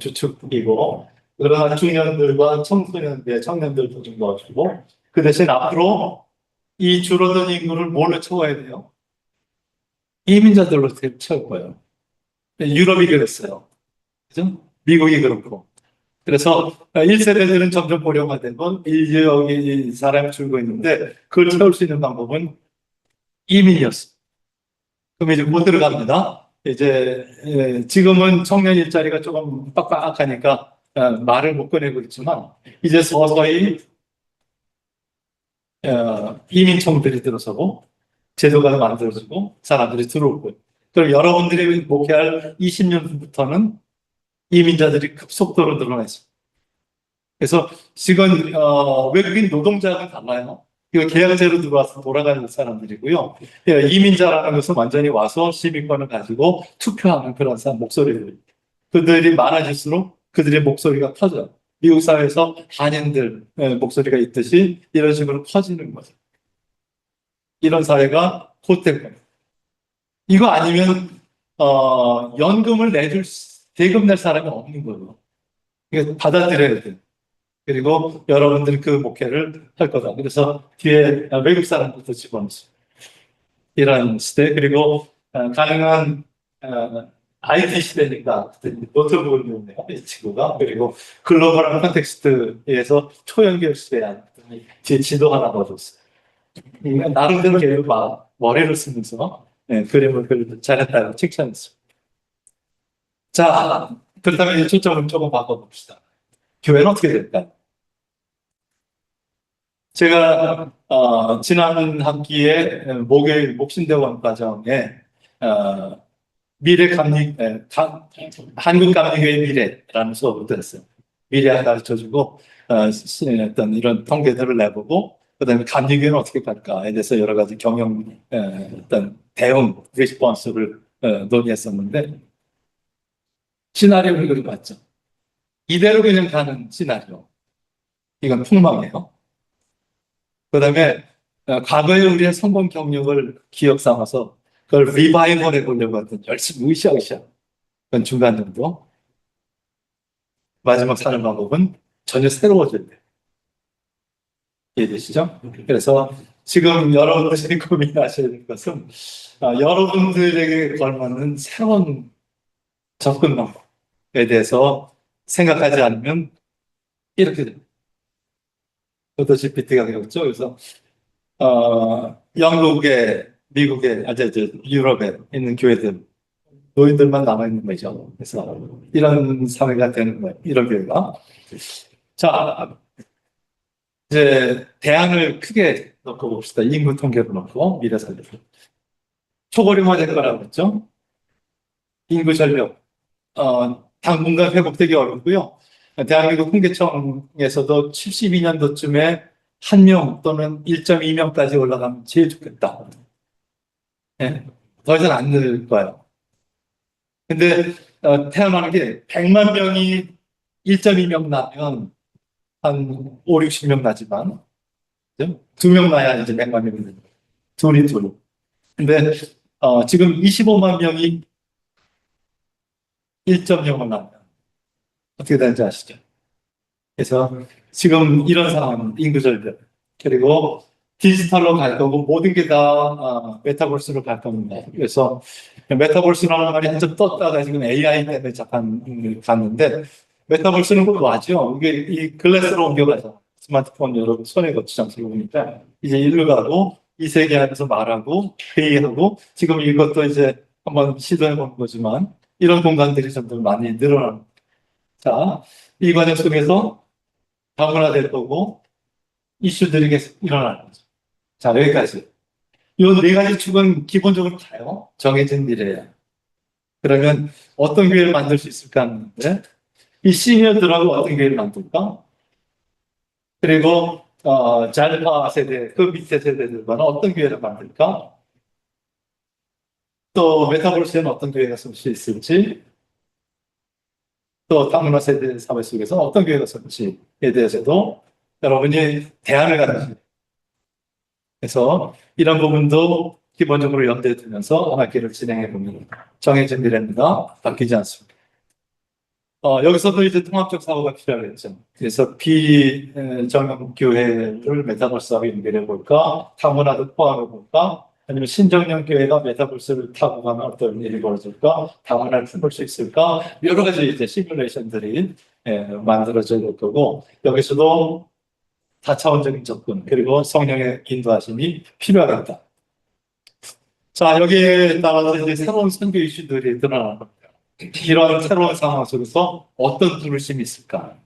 주축이고, 그러나 중년들과 청소년들, 청년들도 좀 넣어주고, 그 대신 앞으로 이 줄어든 인구를 뭘로 채워야 돼요? 이민자들로 채울 거예요. 유럽이 그랬어요. 그죠? 미국이 그렇고. 그래서 1세대들은 점점 고령화되고 인력이 사람이 줄고 있는데 그걸 채울 수 있는 방법은 이민이었어요. 그럼 이제 못 들어갑니다. 이제 지금은 청년 일자리가 조금 빡빡하니까 말을 못 꺼내고 있지만 이제 서서히 이민청들이 들어서고 제도가 만들어지고 사람들이 들어올 거예요. 그럼 여러분들이 목회할 20년 부터는 이민자들이 급속도로 늘어났어요. 그래서 지금 외국인 노동자가 달라요. 이거 계약제로 들어와서 돌아가는 사람들이고요. 이민자라는 것은 완전히 와서 시민권을 가지고 투표하는 그런 사람 목소리들. 그들이 많아질수록 그들의 목소리가 커져요. 미국 사회에서 한인들 목소리가 있듯이 이런 식으로 커지는 거죠. 이런 사회가 곧 될 겁니다. 이거 아니면 연금을 대금 낼 사람이 없는 거예요. 이거 받아들여야 돼요. 그리고 여러분들이 그 목회를 할 거다. 그래서 뒤에 외국 사람부터 집어넣습니다. 이런 시대, 그리고 가능한 IT 시대니까 노트북을 이용해요, 이 친구가. 그리고 글로벌한 컨텍스트에서 초연결 시대야. 뒤에 지도 하나 넣어줬어요. 나름대로 걔도 막 머리를 쓰면서 그림을 그리도 잘했다고 칭찬했어요. 자, 그렇다면 이제 초점을 조금 바꿔봅시다. 교회는 어떻게 될까요? 제가 지난 학기에 목요일 목신대원 과정에 미래 감리 한국 감리교의 미래라는 수업을 들었어요. 미래 가르쳐주고 어떤 이런 통계들을 내보고 그다음에 감리교회는 어떻게 갈까에 대해서 여러 가지 경영 어떤 대응 리스폰스를 논의했었는데 시나리오를 그려봤죠. 이대로 그냥 가는 시나리오. 이건 폭망이에요. 그다음에 과거의 우리의 성공 경력을 기억 삼아서 그걸 리바이벌 해보려고 하던 열심히 으쌰으쌰. 그건 중간 정도. 마지막 사는 방법은 전혀 새로워져야 돼. 이해되시죠? 그래서 지금 여러분들이 고민하셔야 될 것은 여러분들에게 걸맞는 새로운 접근 방법에 대해서 생각하지 않으면 이렇게 됩니다. 저도 GPT가 그랬죠. 그래서 영국에, 미국에, 유럽에 있는 교회들, 노인들만 남아있는 거죠. 그래서 이런 사회가 되는 거예요. 이런 교회가. 자, 이제 대안을 크게 놓고 봅시다. 인구 통계로 놓고 미래 살려. 초고령화 될 거라고 했죠. 인구 전력, 당분간 회복되기 어렵고요. 대한민국 통계청에서도 72년도쯤에 1명 또는 1.2명까지 올라가면 제일 좋겠다. 네, 더 이상 안 늘 거예요. 근데 태어나는 게 100만 명이 1.2명 나면 한 5, 60명 나지만 2명 나야 이제 100만 명이 되는 거예요. 둘이. 근데 지금 25만 명이 1.0을 나면 어떻게 되는지 아시죠? 그래서 지금 이런 상황, 인구 절벽, 그리고 디지털로 갈 거고 모든 게 다 메타버스로 갈 겁니다. 그래서 메타버스라는 말이 한참 떴다가 지금 AI 때문에 잠깐 갔는데 메타버스는 곧 와죠. 이게 이 글래스로 옮겨가서 스마트폰 여러분 손에 거치지 않고 보니까 이제 일로 가고 이 세계 안에서 말하고 회의하고 지금 이것도 이제 한번 시도해 본 거지만 이런 공간들이 좀 더 많이 늘어납니다. 자, 이 과정 속에서 다문화될 거고 이슈들이 계속 일어나는 거죠. 자, 여기까지. 이 네 가지 축은 기본적으로 다요. 정해진 미래예요. 그러면 어떤 기회를 만들 수 있을까 하는데 이 시니어들하고 어떤 기회를 만들까? 그리고 잘파 세대, 그 밑에 세대들과는 어떤 기회를 만들까? 또 메타버스에는 어떤 기회가 쏠 수 있을지, 또 다문화 세대 사회 속에서 어떤 기회가 쏠지에 대해서도 여러분이 대안을 갖는 그래서 이런 부분도 기본적으로 염두에 두면서 학기를 진행해 보면 정해진 미래입니다. 바뀌지 않습니다. 여기서도 이제 통합적 사고가 필요하겠죠. 그래서 비정형교회를 메타버스하고 연결해 볼까? 다문화도 포함해 볼까? 아니면 신정형 교회가 메타버스를 타고 가면 어떤 일이 벌어질까? 다문화를 품을 수 있을까? 여러 가지 이제 시뮬레이션들이 만들어져야 될 거고 여기서도 다차원적인 접근 그리고 성령의 인도하심이 필요하겠다. 자, 여기에 따라서 이제 새로운 선교 이슈들이 드러나는 겁니다. 이런 새로운 상황 속에서 어떤 부르심이 있을까?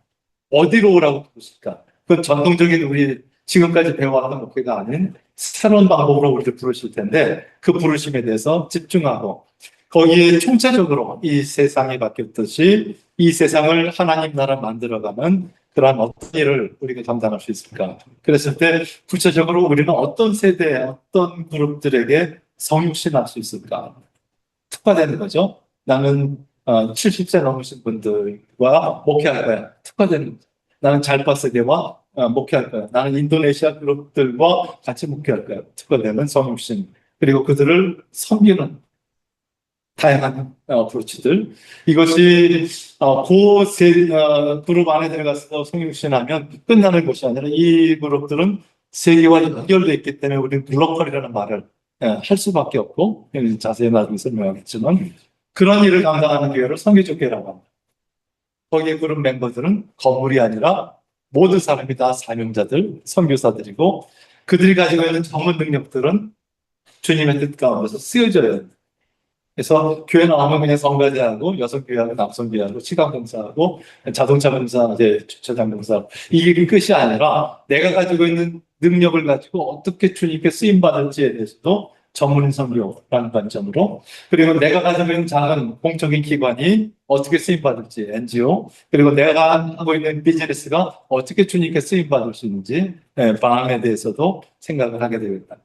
어디로 오라고 부르실까? 그건 전통적인 우리 지금까지 배워왔던 목표가 아닌 새로운 방법으로 우리를 부르실 텐데 그 부르심에 대해서 집중하고 거기에 총체적으로 이 세상이 바뀌었듯이 이 세상을 하나님 나라 만들어가는 그러한 어떤 일을 우리가 감당할 수 있을까? 그랬을 때 구체적으로 우리는 어떤 세대, 어떤 그룹들에게 성육신할 수 있을까? 특화되는 거죠. 나는 70세 넘으신 분들과 목회할 거야. 특화되는 거죠. 나는 잘파 세대와 목회할 거야. 나는 인도네시아 그룹들과 같이 목회할 거야. 특화되는 성육신. 그리고 그들을 섬기는 다양한 브로치들. 이것이 그룹 안에 들어가서 성육신하면 끝나는 것이 아니라 이 그룹들은 세계와 연결되어 있기 때문에 우리는 글로컬이라는 말을 할 수밖에 없고 자세히 나중에 설명하겠지만 그런 일을 감당하는 교회를 선교적 교회라고 합니다. 거기에 그룹 멤버들은 건물이 아니라 모든 사람이 다 사명자들, 선교사들이고 그들이 가지고 있는 전문 능력들은 주님의 뜻 가운데서 쓰여져야 합니다. 그래서 교회 나오면 그냥 성가대하고 여성교회하고 남성교회하고 시각봉사하고 자동차 봉사, 주차장 봉사 이게 끝이 아니라 내가 가지고 있는 능력을 가지고 어떻게 주님께 쓰임받을지에 대해서도 전문 선교라는 관점으로 그리고 내가 가지고 있는 작은 공적인 기관이 어떻게 쓰임받을지 NGO 그리고 내가 하고 있는 비즈니스가 어떻게 주님께 쓰임받을 수 있는지 방안에 대해서도 생각을 하게 되겠다.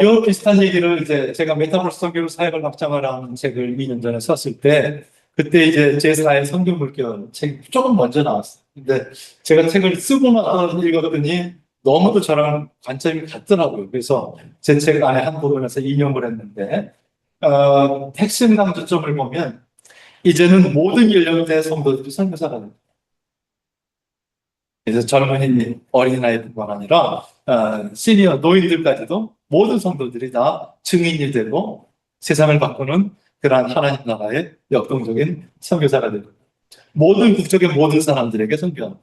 요 비슷한 얘기를 이제 제가 메타버스 선교 사역을 확장하라는 책을 2년 전에 썼을 때, 그때 이제 제4의 선교 물결 책이 조금 먼저 나왔어요. 근데 제가 책을 쓰고 나서 읽었더니 너무도 저랑 관점이 같더라고요. 그래서 제 책 안에 한 부분에서 인용을 했는데, 핵심 강조점을 보면, 이제는 모든 연령대 성도들이 선교사가 됩니다. 그래서 젊은이, 어린아이뿐만 아니라, 시니어, 노인들까지도 모든 성도들이 다 증인이 되고 세상을 바꾸는 그러한 하나님 나라의 역동적인 선교사가 됩니다. 모든 국적의 모든 사람들에게 선교합니다.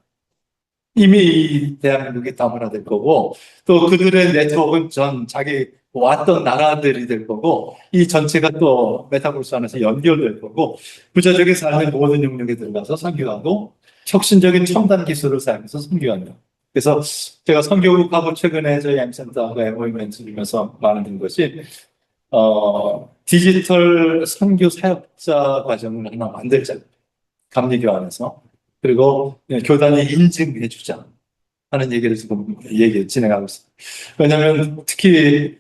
이미 이 대한민국이 다문화될 거고, 또 그들의 네트워크는 전 자기 왔던 나라들이 될 거고, 이 전체가 또 메타버스 안에서 연결될 거고, 구체적인 삶의 모든 영역에 들어가서 선교하고, 혁신적인 첨단 기술을 사용해서 선교합니다. 그래서 제가 선교국하고 최근에 저희 M센터하고 MOU 맺으면서 말하는 것이, 디지털 선교 사역자 과정을 하나 만들자. 감리교 안에서. 그리고 교단이 인증해주자 하는 얘기를 지금 진행하고 있습니다. 왜냐하면 특히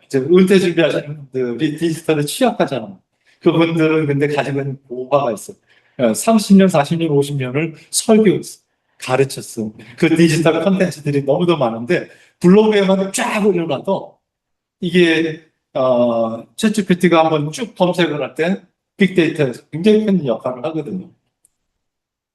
이제 은퇴 준비하시는 분들이 디지털에 취약하잖아. 그분들은 근데 가지고 있는 보화가 있어. 30년, 40년, 50년을 설교했어. 가르쳤어. 그 디지털 컨텐츠들이 너무도 많은데 블로그에만 쫙 올려놔도 이게 챗GPT가 한번 쭉 검색을 할 때 빅데이터에서 굉장히 큰 역할을 하거든요.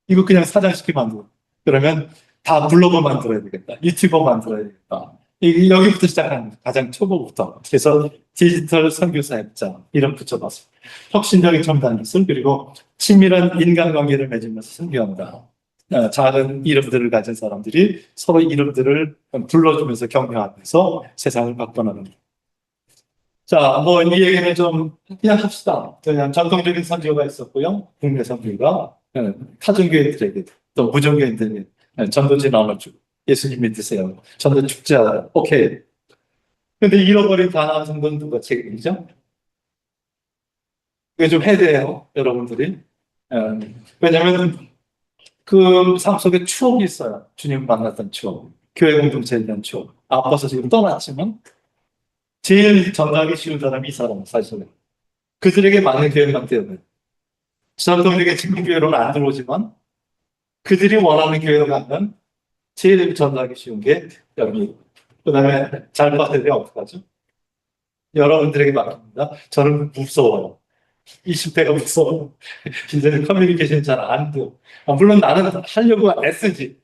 이거 그냥 사장시키면 안 돼요. 그러면 다 블로그 만들어야 되겠다. 유튜버 만들어야 되겠다. 여기부터 시작하는 가장 초보부터. 그래서 디지털 선교 사역자 이름 붙여봤어요. 혁신적인 첨단 기술 그리고 친밀한 인간관계를 맺으면서 선교한다. 작은 이름들을 가진 사람들이 서로 이름들을 불러주면서 격려하면서 세상을 바꿔나가는. 자, 뭐 이 얘기는 좀 그냥 합시다. 그냥 전통적인 선교가 있었고요. 국내 선교가 타종교인들에게 또 무종교인들에게 전도지 나눠주고 예수님 믿으세요. 전도 축제하라. 오케이. 근데 잃어버린 가나안 성도는 누가 책임이죠? 이거 좀 해야 돼요, 여러분들이. 왜냐하면 그 삶 속에 추억이 있어요. 주님 만났던 추억, 교회 공동체에 대한 추억. 아파서 지금 떠났지만 제일 전하기 쉬운 사람이 이 사람 사실은. 그들에게 많은 교회가 되어요. 전통적인 직분교회로는 안 들어오지만 그들이 원하는 교회로 가면 제일 전하기 쉬운 게 여기. 그 다음에 잘 받아야 돼 어떡하죠? 여러분들에게 맡깁니다. 저는 무서워요. 20대가 무서워. 이제는 커뮤니케이션이 잘 안 돼. 물론 나는 하려고 애쓰지.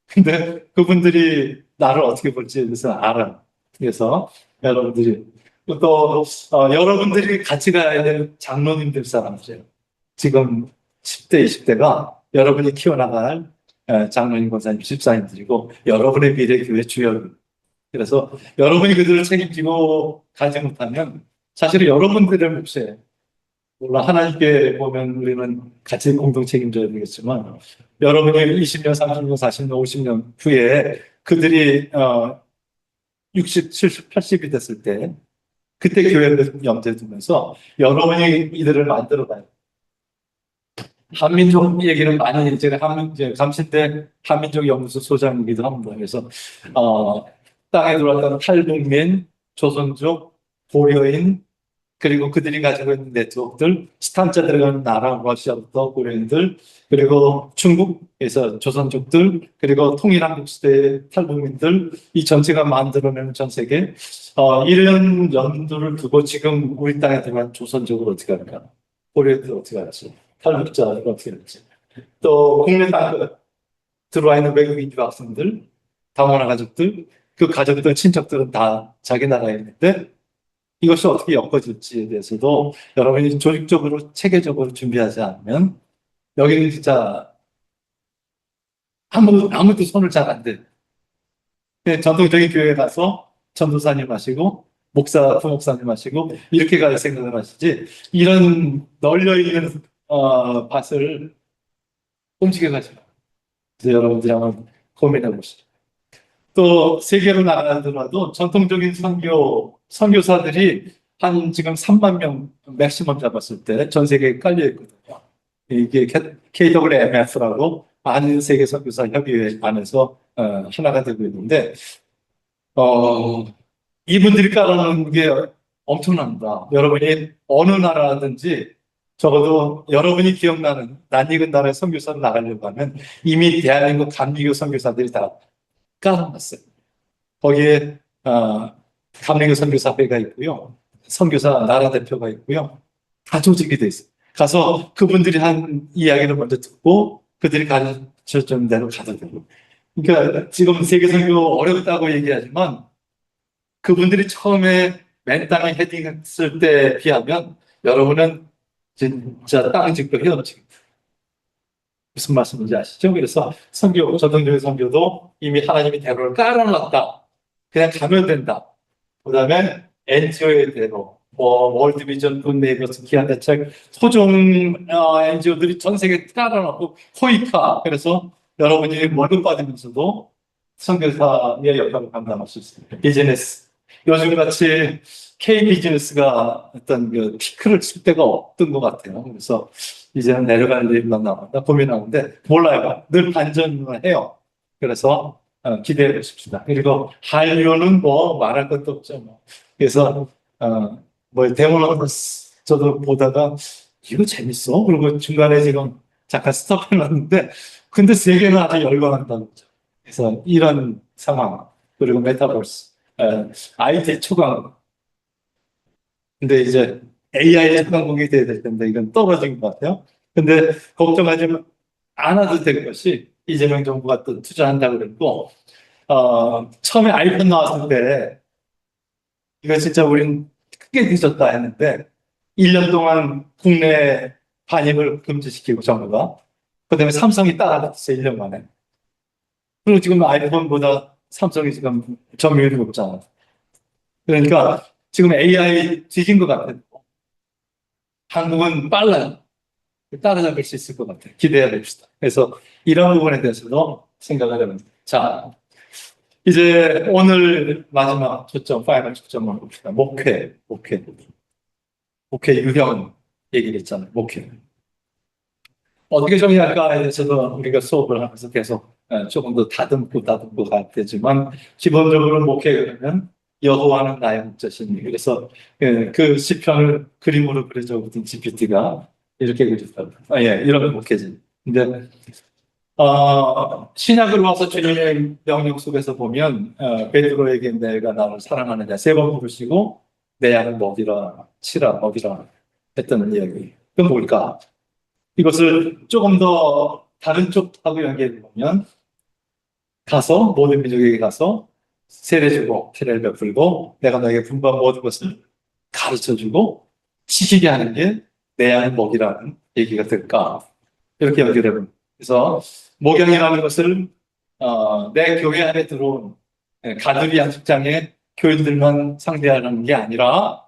근데 그분들이 나를 어떻게 볼지에 대해서 알아요. 그래서 여러분들이 또 여러분들이 같이 가야 될 장로님들 사람들이에요. 지금 10대, 20대가 여러분이 키워나갈 장로님, 권사님, 집사님들이고 여러분의 미래 교회 주역들. 그래서 여러분이 그들을 책임지고 가지 못하면 사실은 여러분들의 몫이에요. 물론 하나님께 보면 우리는 같이 공동 책임져야 되겠지만 여러분이 20년, 30년, 40년, 50년 후에 그들이 60, 70, 80이 됐을 때 그때 교회를 염두에 두면서 여러분이 이들을 만들어가요. 한민족 얘기는 많이 제가 감신대 한민족 연구소 소장이기도 합니다. 그래서 땅에 들어왔던 탈북민, 조선족, 고려인 그리고 그들이 가지고 있는 네트워크들, 스탄자 들어가는 나라, 러시아부터 고려인들, 그리고 중국에서 조선족들, 그리고 통일한국 시대의 탈북민들, 이 전체가 만들어내는 전 세계, 이런 연두를 두고 지금 우리 땅에 들어간 조선족을 어떻게 할까? 고려인들 어떻게 할지, 탈북자를 어떻게 할지, 또 국내 땅에 들어와 있는 외국인 유학생들, 다문화 가족들, 그 가족들, 친척들은 다 자기 나라에 있는데, 이것이 어떻게 엮어질지에 대해서도 여러분이 조직적으로 체계적으로 준비하지 않으면 여기는 진짜 아무도 손을 잘 안 대. 전통적인 교회에 가서 전도사님 하시고 목사, 부목사님 하시고 이렇게 갈 생각을 하시지 이런 널려 있는 밭을 움직여 가지고 여러분들이 한번 고민해 보시죠. 또 세계로 나가더라도 전통적인 선교사들이 한 지금 3만 명 맥시멈 잡았을 때 전 세계에 깔려 있거든요. 이게 KWMF라고 아는 세계 선교사 협의회 안에서 하나가 되고 있는데 이분들이 깔아놓은 게 엄청납니다. 여러분이 어느 나라든지 적어도 여러분이 기억나는 낯익은 나라의 선교사로 나가려고 하면 이미 대한민국 감리교 선교사들이 다 깔아놨어요. 거기에 감리교 선교사회가 있고요. 선교사 나라 대표가 있고요. 다 조직이 돼 있어요. 가서 그분들이 한 이야기를 먼저 듣고 그들이 가르쳐준 대로 가도 되고. 그러니까 지금 세계 선교 어렵다고 얘기하지만 그분들이 처음에 맨 땅에 헤딩했을 때 비하면 여러분은 진짜 땅 짚고 헤엄치고 무슨 말씀인지 아시죠? 그래서 선교, 저등교회 선교도 이미 하나님이 대로를 깔아놨다. 그냥 가면 된다. 그 다음에 NGO의 대로, 뭐, 월드비전, 굿네이버스, 기안대책, 토종 NGO들이 전 세계에 깔아놓고, 코이카. 그래서 여러분이 월급 받으면서도 선교사의 역할을 감당할 수 있습니다. 비즈니스. 요즘같이 K 비즈니스가 어떤 그 피크를 칠 때가 없던 것 같아요. 그래서 이제는 내려갈 일만 남았다 고민하는데 몰라요. 늘 반전을 해요. 그래서 기대해 보십시다. 그리고 한류는 뭐 말할 것도 없죠. 뭐. 그래서 뭐 데모노스 저도 보다가 이거 재밌어. 그리고 중간에 지금 잠깐 스톱해놨는데 근데 세계는 아주 열광한다는 거죠. 그래서 이런 상황 그리고 메타버스 IT 초강 근데 이제 AI 초강국이 돼야 될 텐데 이건 떨어진 것 같아요. 근데 걱정하지 않아도 될 것이 이재명 정부가 또 투자한다고 그랬고 처음에 아이폰 나왔을 때 이거 진짜 우린 크게 뒤졌다 했는데 1년 동안 국내 반입을 금지시키고 정부가 그다음에 삼성이 따라갔어요 1년 만에. 그리고 지금 아이폰보다 삼성이 지금 점유율이 높잖아. 그러니까 지금 AI 뒤진 것 같아요. 한국은 빨라요. 따라잡을 수 있을 것 같아요. 기대해 봅시다. 그래서 이런 부분에 대해서도 생각을 해봅니다. 자, 이제 오늘 마지막 초점, 파이널 초점을 봅시다. 목회 유형 얘기를 했잖아요. 목회. 어떻게 정리할까에 대해서도 우리가 수업을 하면서 계속 조금 더 다듬고 가야 되지만 기본적으로 목회는 여호와는 나의 목자시니 그래서 그 시편을 그림으로 그려줘 보던 GPT가 이렇게 그렸다. 예, 이런 목회지. 근데 신약을 와서 주님의 명령 속에서 보면 베드로에게 내가 나를 사랑하느냐 세 번 부르시고 내 양을 먹이라 치라 먹이라 했던 이야기. 그건 뭘까? 이것을 조금 더 다른 쪽하고 연계해 보면 가서 모든 민족에게 가서 세례주고 세례를 베풀고 내가 너에게 분부한 모든 것을 가르쳐주고 지키게 하는 게 내 양의 목이라는 얘기가 될까 이렇게 연결해 봅니다. 그래서 목양이라는 것을 내 교회 안에 들어온 가두리 양식장의 교인들만 상대하는 게 아니라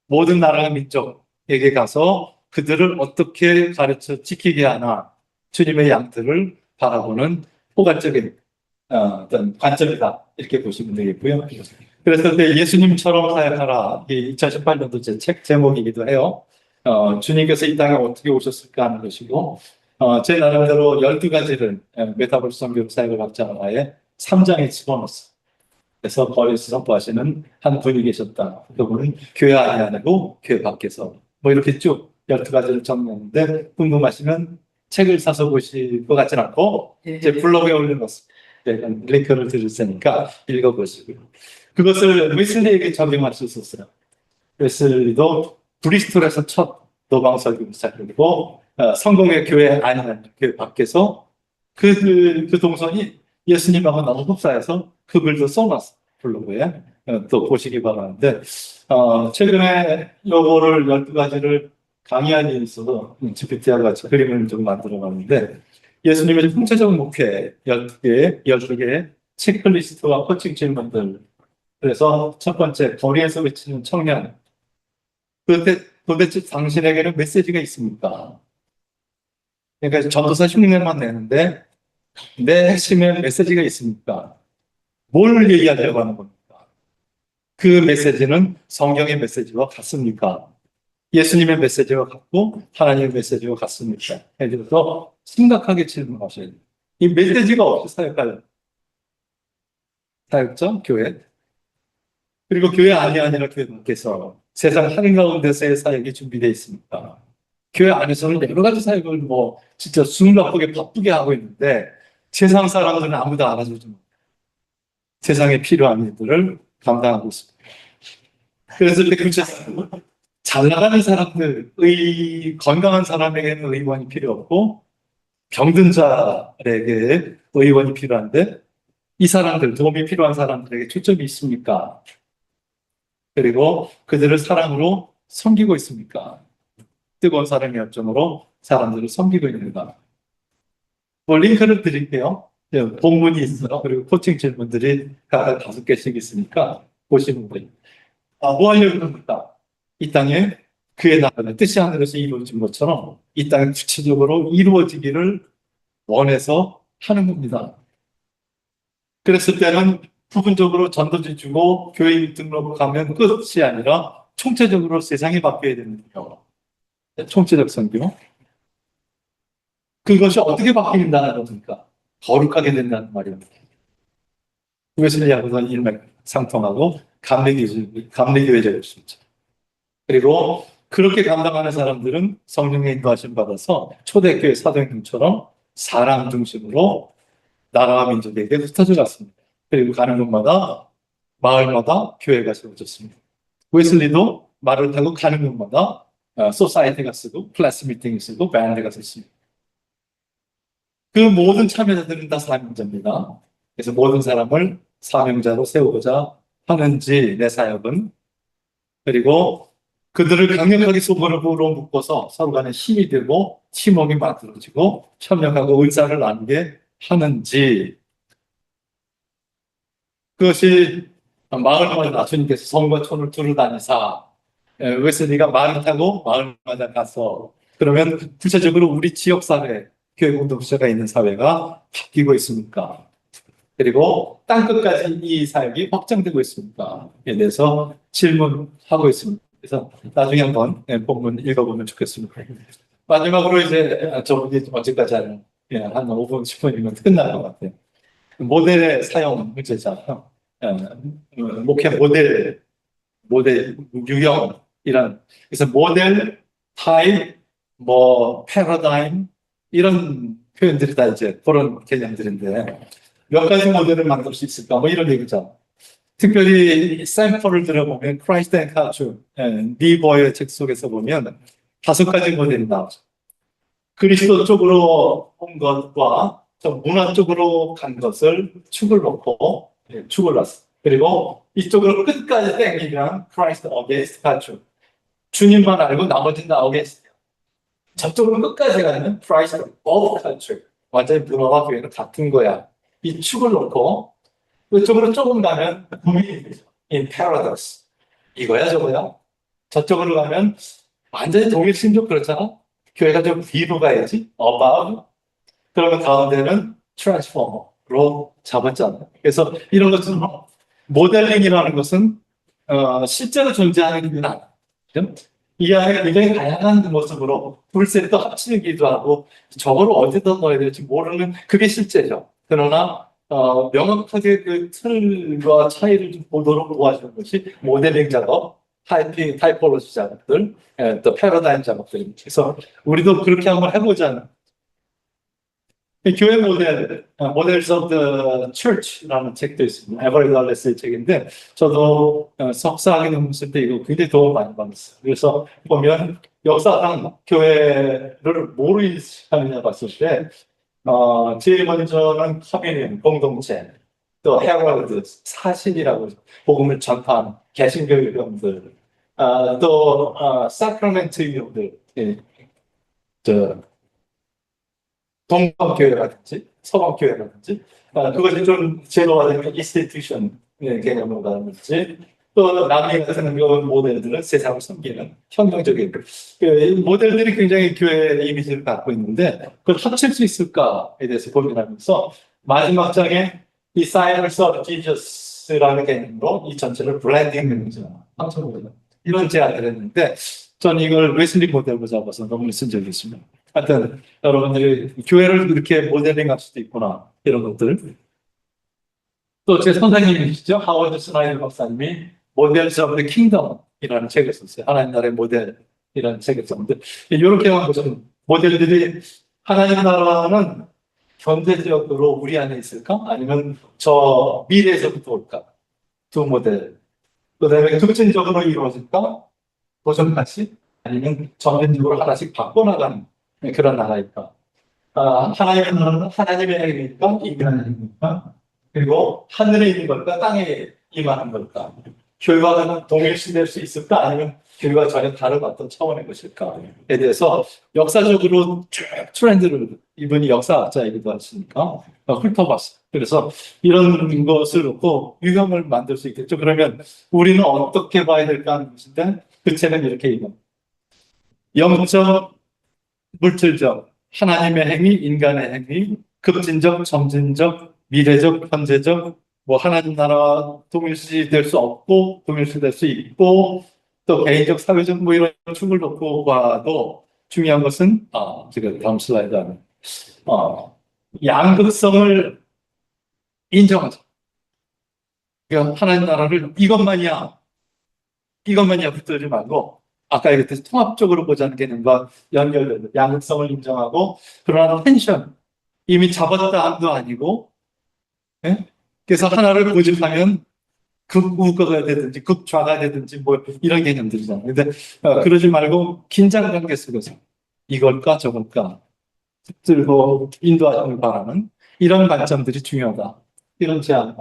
모든 나라와 민족에게 가서 그들을 어떻게 가르쳐 지키게 하나 주님의 양들을 바라보는 포괄적인 어떤 관점이다 이렇게 보시면 되겠고요. 그래서 예수님처럼 사역하라 이 2018년도 제 책 제목이기도 해요. 주님께서 이 땅에 어떻게 오셨을까 하는 것이고 제 나름대로 12가지를 메타버스 선교 사역을 확장하에 3장에 집어넣었어요. 그래서 거리에서 선포하시는 한 분이 계셨다. 그분은 교회 안이 아니고 교회 밖에서 뭐 이렇게 쭉 12가지를 정리했는데 궁금하시면 책을 사서 보실 것 같진 않고 제 블로그에 올려놨습니다. 링크를 드릴 테니까 읽어보시고요. 그것을 웨슬리에게 적용할 수 있었어요. 웨슬리도 브리스톨에서 첫 노방 설교를 시작했고 성공의 교회 안에 교회 밖에서 그 동선이 예수님하고 너무 흡사해서 그 글도 써놨어 블로그에 또 보시기 바라는데 최근에 요거를 12가지를 강의한 일이 있어서 GPT와 같이 그림을 좀 만들어 봤는데 예수님의 총체적 목회 12개의 체크리스트와 코칭 질문들 그래서 첫 번째 거리에서 외치는 청년 도대체 당신에게는 메시지가 있습니까? 그러니까 전도사 흉내만 내는데 내 핵심에 메시지가 있습니까? 뭘 얘기하려고 하는 겁니까? 그 메시지는 성경의 메시지와 같습니까? 예수님의 메시지와 같고 하나님의 메시지와 같습니까? 그래서 심각하게 질문하셔야 돼요. 이 메시지가 없이 사역자, 교회 그리고 교회 안이 아니라 교회 밖에서 세상 한가운데서의 사역이 준비되어 있습니까? 교회 안에서는 여러 가지 사역을 뭐 진짜 숨 바쁘게 바쁘게 하고 있는데 세상 사람들은 아무도 알아주지 못해요. 세상에 필요한 일들을 감당하고 있습니다. 그래서 구체적으로 잘 나가는 사람들, 건강한 사람에게는 의원이 필요 없고 병든 자에게 의원이 필요한데 이 사람들, 도움이 필요한 사람들에게 초점이 있습니까? 그리고 그들을 사랑으로 섬기고 있습니까? 뜨거운 사랑의 열정으로 사람들을 섬기고 있는가? 뭐 링크를 드릴게요. 본문이 있어요. 그리고 코칭 질문들이 각각 5개씩 있으니까 보시면 돼요. 뭐 하려고 합니까? 이 땅에 그의 나라가 뜻이 하늘에서 이루어진 것처럼 이 땅에 구체적으로 이루어지기를 원해서 하는 겁니다. 그랬을 때는 부분적으로 전도지 주고 교회 등록하면 끝이 아니라 총체적으로 세상이 바뀌어야 되는 거예요. 총체적 선교. 그것이 어떻게 바뀐다는 겁니까? 거룩하게 된다는 말입니다. 그것을 야고선 일맥상통하고 감리교회적일 수 있죠. 그리고 그렇게 감당하는 사람들은 성령의 인도하심 받아서 초대교회 사도행전처럼 사람 중심으로 나라와 민족에게 흩어져 갔습니다. 그리고 가는 곳마다 마을마다 교회가 세워졌습니다. 웨슬리도 말을 타고 가는 곳마다 소사이티가 쓰고 클래스 미팅이 쓰고 밴드가 썼습니다. 그 모든 참여자들은 다 사명자입니다. 그래서 모든 사람을 사명자로 세우고자 하는지 내 사역은 그리고 그들을 강력하게 소그룹으로 묶어서 서로 간에 힘이 되고 팀워크가 만들어지고 협력하고 의사를 나누게 하는지 그것이 마을마다 주님께서 성과 촌을 두루다니사 웨슬리가 말을 타고 마을마다 가서 그러면 구체적으로 우리 지역사회 교회 공동체가 있는 사회가 바뀌고 있습니까? 그리고 땅끝까지 이 사역이 확장되고 있습니까? 에 대해서 질문하고 있습니다. 그래서 나중에 한번 본문 읽어보면 좋겠습니다. 마지막으로 이제 저분이 언제까지 한 5분, 10분이면 끝날 것 같아요. 모델의 사용 문제잖아요. 목회 모델 유형이란 그래서 모델, 타입, 뭐 패러다임 이런 표현들이 다 이제 그런 개념들인데 몇 가지 모델을 만들 수 있을까 뭐 이런 얘기죠. 특별히 샘플을 들어보면 크라이스트 앤 카츄 니버의 책 속에서 보면 5가지 모델이 나오죠. 그리스도 쪽으로 온 것과 좀 문화 쪽으로 간 것을 축을 놓고 축을 놨어요. 그리고 이쪽으로 끝까지 땡기면 크라이스트 어게인스트 카츄 주님만 알고 나머지는 다 어게인스트. 저쪽으로 끝까지 가면 크라이스트 오브 카츄 완전히 문화와 교회는 같은 거야. 이 축을 놓고 그쪽으로 조금 가면 고민이 되죠. In paradise. 이거야 저거야? 저쪽으로 가면 완전히 동일신족 그렇잖아? 교회가 좀 뒤로 가야지. above. 그러면 가운데는 transformer로 잡았잖아요. 그래서 이런 것처럼 모델링이라는 것은 실제로 존재하는 게 아니야. 이 안에 굉장히 다양한 모습으로 풀셋도 합치기도 하고 저거를 어디다 넣어야 될지 모르는 그게 실제죠. 그러나 명확하게 그 틀과 차이를 좀 보도록 도와주는 것이 모델링 작업, 타이폴로지 작업들, 또 패러다임 작업들입니다. 그래서 우리도 그렇게 한번 해보자는 교회 모델스 오브 더 처치라는 책도 있습니다. 에버리 달레스의 책인데 저도 석사학위 논문 쓸 때 이거 굉장히 도움 많이 받았어요. 그래서 보면 역사상 교회를 뭐로 인식하느냐 봤을 때 제일 먼저는 커뮤니티, 공동체, 또 헤럴드, 사신이라고 복음을 전파하는 개신교 유형들, 또 사크라멘트 유형들, 동방교회라든지 서방교회라든지 그것이 좀 제도화되면 인스티튜션 개념으로 가든지 또 남미 같은 모델들은 세상을 섬기는 혁명적인 모델들이 굉장히 교회의 이미지를 갖고 있는데 그걸 합칠 수 있을까에 대해서 고민하면서 마지막 장에 이 Science of Jesus라는 개념으로 이 전체를 블렌딩하는 거죠. 이런 제안을 했는데 전 이걸 웨슬리 모델로 잡아서 너무 쓴 적이 있습니다. 하여튼 여러분들이 교회를 이렇게 모델링할 수도 있구나 이런 것들. 또 제 선생님이시죠 하워드 스나이더 박사님이 모델스 오브 더 킹덤이라는 책을 썼어요. 하나님 나라의 모델이라는 책을 썼는데 이렇게 보시면 모델들이 하나님 나라는 현대적으로 우리 안에 있을까? 아니면 저 미래에서부터 올까? 두 모델. 그다음에 급진적으로 이루어질까? 도전까지? 아니면 점진적으로 하나씩 바꿔나가는 그런 나라일까? 하나님의 나라는 하나님의 행위일까? 인간의 행위일까? 그리고 하늘에 있는 걸까? 땅에 임하는 걸까? 교회와 동일시될 수 있을까? 아니면 교회와 전혀 다른 어떤 차원의 것일까에 대해서 역사적으로 쭉 트렌드를 이분이 역사학자이기도 하시니까 훑어봤어요. 그래서 이런 것을 놓고 유형을 만들 수 있겠죠. 그러면 우리는 어떻게 봐야 될까 하는 것인데 그 책은 이렇게 얘기합니다. 영적, 물질적, 하나님의 행위, 인간의 행위, 급진적, 점진적, 미래적, 현재적, 뭐 하나님 나라와 동일시될 수 없고 동일시될 수 있고 또 개인적, 사회적 뭐 이런 축을 놓고 봐도 중요한 것은 지금 다음 슬라이드 하는 양극성을 인정하자. 그러니까 하나님 나라를 이것만이야 붙들지 말고 아까 얘기했듯이 통합적으로 보자는 개념과 연결되는 양극성을 인정하고 그러나 텐션 이미 잡았다 함도 아니고 예? 그래서 하나를 고집하면 극우가 되든지 극좌가 되든지 뭐 이런 개념들이잖아요. 근데 그러지 말고 긴장 관계 속에서 이걸까 저걸까 들고 인도하시길 바라는 이런 관점들이 중요하다. 이런 제안.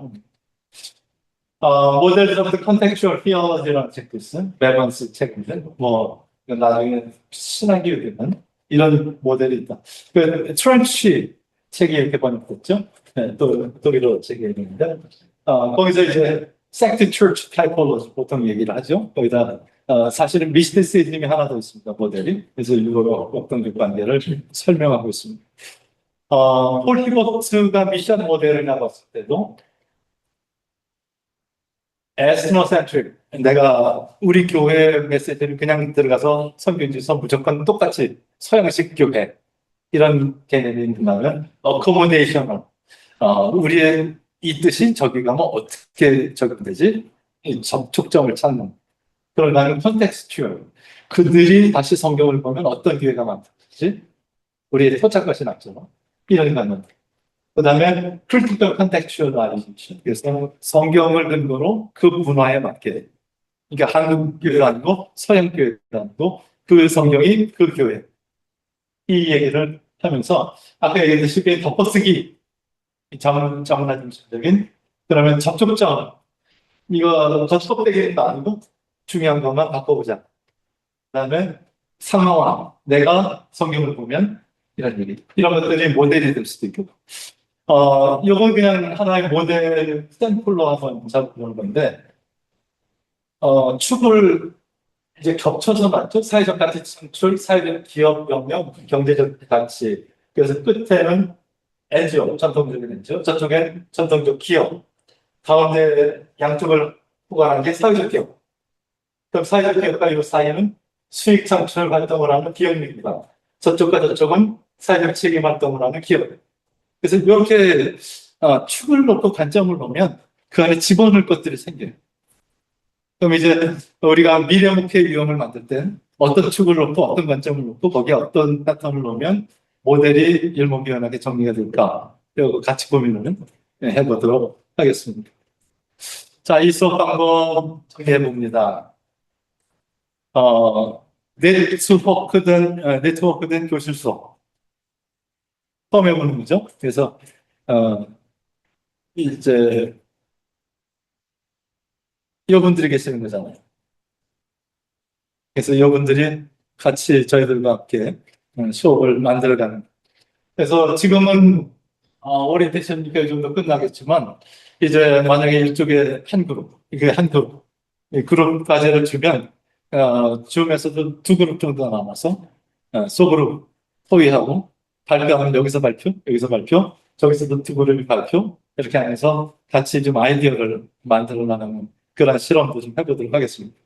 모델 오브 컨텍슈얼 히어로지라는 책도 있어요. 레번스 책인데 뭐 나중에 신학이 되는 이런 모델이 있다. 그 트렌치 책이 이렇게 번역됐죠. 네, 또 독일어 책이 있는데 거기서 이제 섹트 처치 타이폴로지 보통 얘기를 하죠. 거기다 사실은 미스티시즘이 하나 더 있습니다. 모델이. 그래서 이거로 어떤 관계를 설명하고 있습니다. 폴 히버트가 미션 모델을 나갔을 때도 에스노센트릭 내가 우리 교회 메시지를 그냥 들어가서 선교지서 무조건 똑같이 서양식 교회 이런 개념이 있다면 어코모데이셔널 우리의 이 뜻이 저기 가면 어떻게 적용되지? 이 접촉점을 찾는 그걸 나는 컨텍스튜얼 그들이 다시 성경을 보면 어떤 교회가 많든지 우리의 토착것이 낫죠. 이런 관념. 그 다음에 critical contextual analysis. 그래서 성경을 근거로 그 문화에 맞게. 그러니까 한국 교회가 아니고 서양 교회가 아니고 그 성경이 그 교회. 이 얘기를 하면서 아까 얘기했듯이 덮어쓰기 자문화 중심적인 그러면 접촉점 이거 접속되기는 아니고 중요한 것만 바꿔보자. 그 다음에 상황화 내가 성경을 보면 이런 얘기 이런 것들이 모델이 될 수도 있고 요건 그냥 하나의 모델 샘플로 한번 잡아보는 건데, 축을 이제 겹쳐서 맞죠? 사회적 가치 창출, 사회적 기업 경영, 경제적 가치. 그래서 끝에는 NGO, 전통적인 NGO, 저쪽엔 전통적 기업, 가운데 양쪽을 포괄하는 게 사회적 기업. 그럼 사회적 기업과 이 사이에는 수익 창출 활동을 하는 기업입니다. 저쪽과 저쪽은 사회적 책임 활동을 하는 기업. 그래서 이렇게 축을 놓고 관점을 놓으면 그 안에 집어넣을 것들이 생겨요. 그럼 이제 우리가 미래 목표 유형을 만들 때 어떤 축을 놓고 어떤 관점을 놓고 거기에 어떤 패턴을 놓으면 모델이 일목요연하게 정리가 될까? 이거 같이 고민을 해보도록 하겠습니다. 자, 이 수업 한번 정리해 봅니다. 네트워크든 교실 수업 처음 해보는 거죠. 그래서 이제 여러분들이 계시는 거잖아요. 그래서 여러분들이 같이 저희들과 함께 수업을 만들어가는. 그래서 지금은 오리엔테이션 교육 정도 끝나겠지만 이제 만약에 이쪽에 한 그룹, 이게 한 그룹, 이 그룹 과제를 주면 줌에서도 두 그룹 정도 남아서 소그룹 소위하고 발표하면 여기서 발표, 여기서 발표, 저기서도 두 그룹이 발표 이렇게 하면서 같이 좀 아이디어를 만들어 나가는 그런 실험도 좀 해보도록 하겠습니다.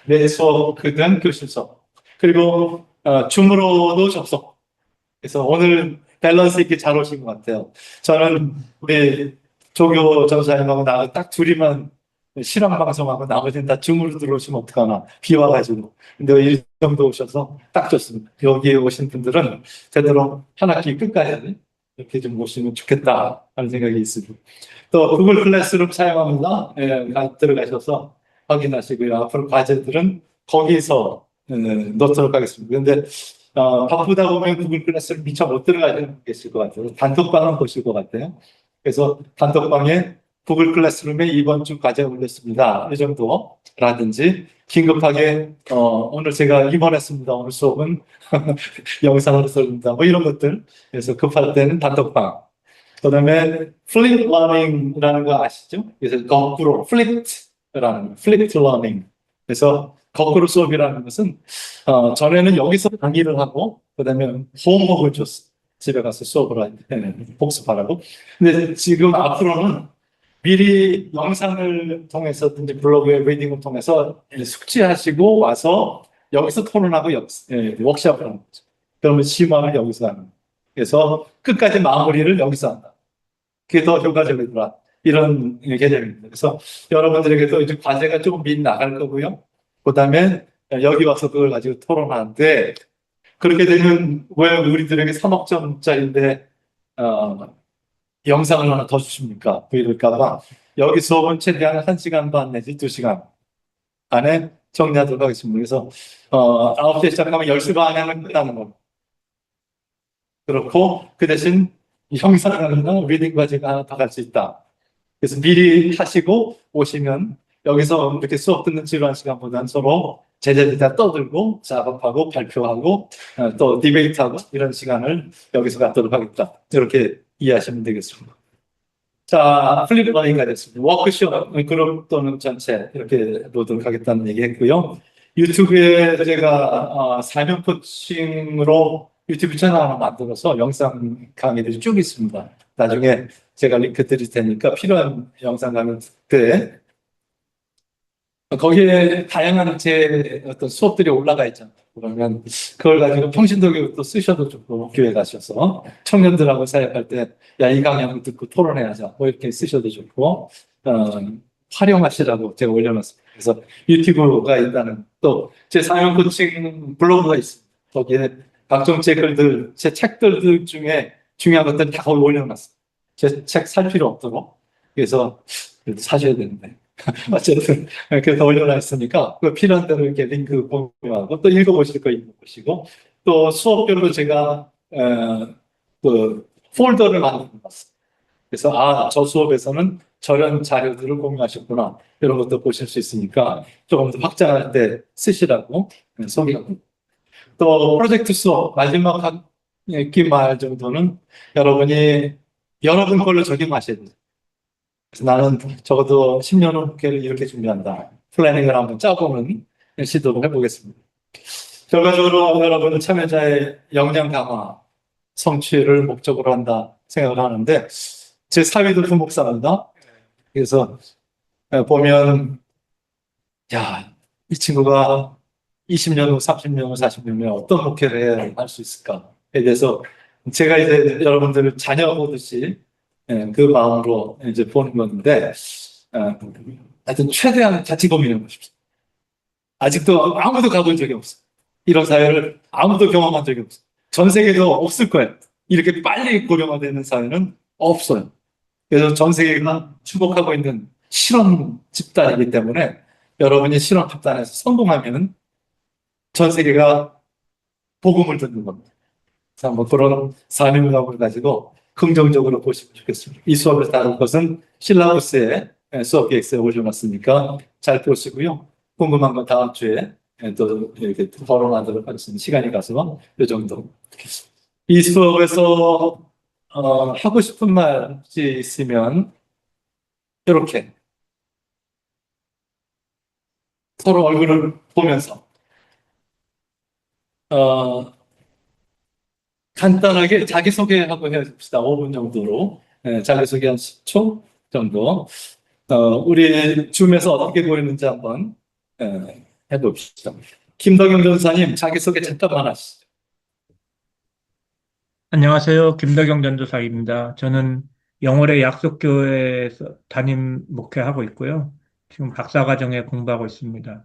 내 수업이든 교실 수업 그리고 줌으로도 접속. 그래서 오늘 밸런스 있게 잘 오신 것 같아요. 저는 우리 조교 전사님하고 나하고 딱 둘이만 실황 방송하고 나머지는 다 줌으로 들어오시면 어떡하나 비 와가지고. 근데 이 정도 오셔서 딱 좋습니다. 여기에 오신 분들은 제대로 한 학기 끝까지 이렇게 좀 보시면 좋겠다 하는 생각이 있습니다. 또 구글 클래스룸 사용합니다. 들어가셔서 확인하시고요. 앞으로 과제들은 거기서 넣도록 하겠습니다. 근데 바쁘다 보면 구글 클래스룸 미처 못 들어가시는 분 계실 것 같아요. 단톡방은 보실 것 같아요. 그래서 단톡방에 구글 클래스룸에 이번 주 과제 올렸습니다. 이 정도라든지 긴급하게 오늘 제가 입원했습니다. 오늘 수업은 영상으로 씁니다. 뭐 이런 것들. 그래서 급할 때는 단톡방. 그다음에 플립 러닝이라는 거 아시죠? 그래서 거꾸로 플립트 러닝. 그래서 거꾸로 수업이라는 것은 전에는 여기서 강의를 하고 그다음에 홈워크를 줬어. 집에 가서 수업을 복습하라고. 근데 지금 앞으로는 미리 영상을 통해서든지 블로그의 리딩을 통해서 숙지하시고 와서 여기서 토론하고 워크숍을 하는 거죠. 그러면 심화를 여기서 하는 거예요. 그래서 끝까지 마무리를 여기서 한다. 그게 더 효과적이더라. 이런 개념입니다. 그래서 여러분들에게도 이제 과제가 조금 미리 나갈 거고요. 그 다음에 여기 와서 그걸 가지고 토론하는데 그렇게 되면 왜 우리들에게 3억 점짜리인데 영상을 하나 더 주십니까? 이럴까봐 여기 수업은 최대한 1시간 반 내지 2시간 안에 정리하도록 하겠습니다. 그래서 9시에 시작하면 10시 반에 하면 끝나는 겁니다. 그렇고 그 대신 형상이나 리딩 과제가 하나 더 갈 수 있다. 그래서 미리 하시고 오시면 여기서 이렇게 수업 듣는 지루한 시간보다는 서로 제자들 다 떠들고 작업하고 발표하고 또 디베이트하고 이런 시간을 여기서 갖도록 하겠다. 이렇게 이해하시면 되겠습니다. 자, 플립 러닝가 됐습니다. 워크숍 그룹 또는 전체 이렇게 놓도록 하겠다는 얘기 했고요. 유튜브에 제가 사면 코칭으로 유튜브 채널 하나 만들어서 영상 강의들이 쭉 있습니다. 나중에 제가 링크 드릴 테니까 필요한 영상 강의 때 거기에 다양한 제 어떤 수업들이 올라가 있잖아요. 그러면 그걸 가지고 평신도 교육도 쓰셔도 좋고 교회 가셔서 청년들하고 사역할 때 야, 이 강연을 듣고 토론해야죠. 뭐 이렇게 쓰셔도 좋고 활용하시라고 제가 올려놨습니다. 그래서 유튜브가 있다는 또 제 사용 코칭 블로그가 있습니다. 거기에 각종 제 글들, 제 책들 중에 중요한 것들 다 거기 올려놨어요. 제 책 살 필요 없도록. 그래서 사셔야 되는데. 어쨌든 이렇게 더 올려놨으니까 그 필요한 대로 이렇게 링크 공유하고 또 읽어보실 거 읽어보시고 또 수업별로 제가 그 폴더를 만들어 놨어요. 그래서 저 수업에서는 저런 자료들을 공유하셨구나 이런 것도 보실 수 있으니까 조금 더 확장할 때 쓰시라고 소개하고 또 프로젝트 수업 마지막 학기 말 정도는 여러분이 여러분 걸로 적용하셔야 돼요. 그래서 나는 적어도 10년 후를 이렇게 준비한다. 플래닝을 한번 짜보는 시도를 해보겠습니다. 결과적으로 여러분 참여자의 역량 강화, 성취를 목적으로 한다 생각을 하는데 제 사위도 부목사입니다. 그래서 보면 야, 이 친구가 20년 후, 30년 후, 40년 후에 어떤 목회를 해야 할 수 있을까에 대해서 제가 이제 여러분들을 자녀 보듯이 그 마음으로 이제 보는 건데 하여튼 최대한 같이 고민해 보십시오. 아직도 아무도 가본 적이 없어. 이런 사회를 아무도 경험한 적이 없어. 전 세계도 없을 거예요. 이렇게 빨리 고령화되는 사회는 없어요. 그래서 전 세계가 축복하고 있는 실험 집단이기 때문에 여러분이 실험 집단에서 성공하면 전 세계가 복음을 듣는 겁니다. 그래서 한번 그런 사명감을 가지고 긍정적으로 보시면 좋겠습니다. 이 수업을 다룰 것은 실라버스에 수업 계획서에 올려놨으니까 잘 보시고요. 궁금한 건 다음 주에 또 이렇게 토론하도록 하겠습니다. 시간이 가서 이 정도. 이 수업에서 하고 싶은 말이 있으면 이렇게 서로 얼굴을 보면서 간단하게 자기소개하고 해봅시다. 5분 정도로. 자기소개 한 10초 정도. 우리 줌에서 어떻게 보이는지 한번 해봅시다. 김덕영 전사님 자기소개 잠깐만 하시죠. 안녕하세요. 김덕영 전도사입니다. 저는 영월의 약속교회에서 담임 목회하고 있고요. 지금 박사과정에 공부하고 있습니다.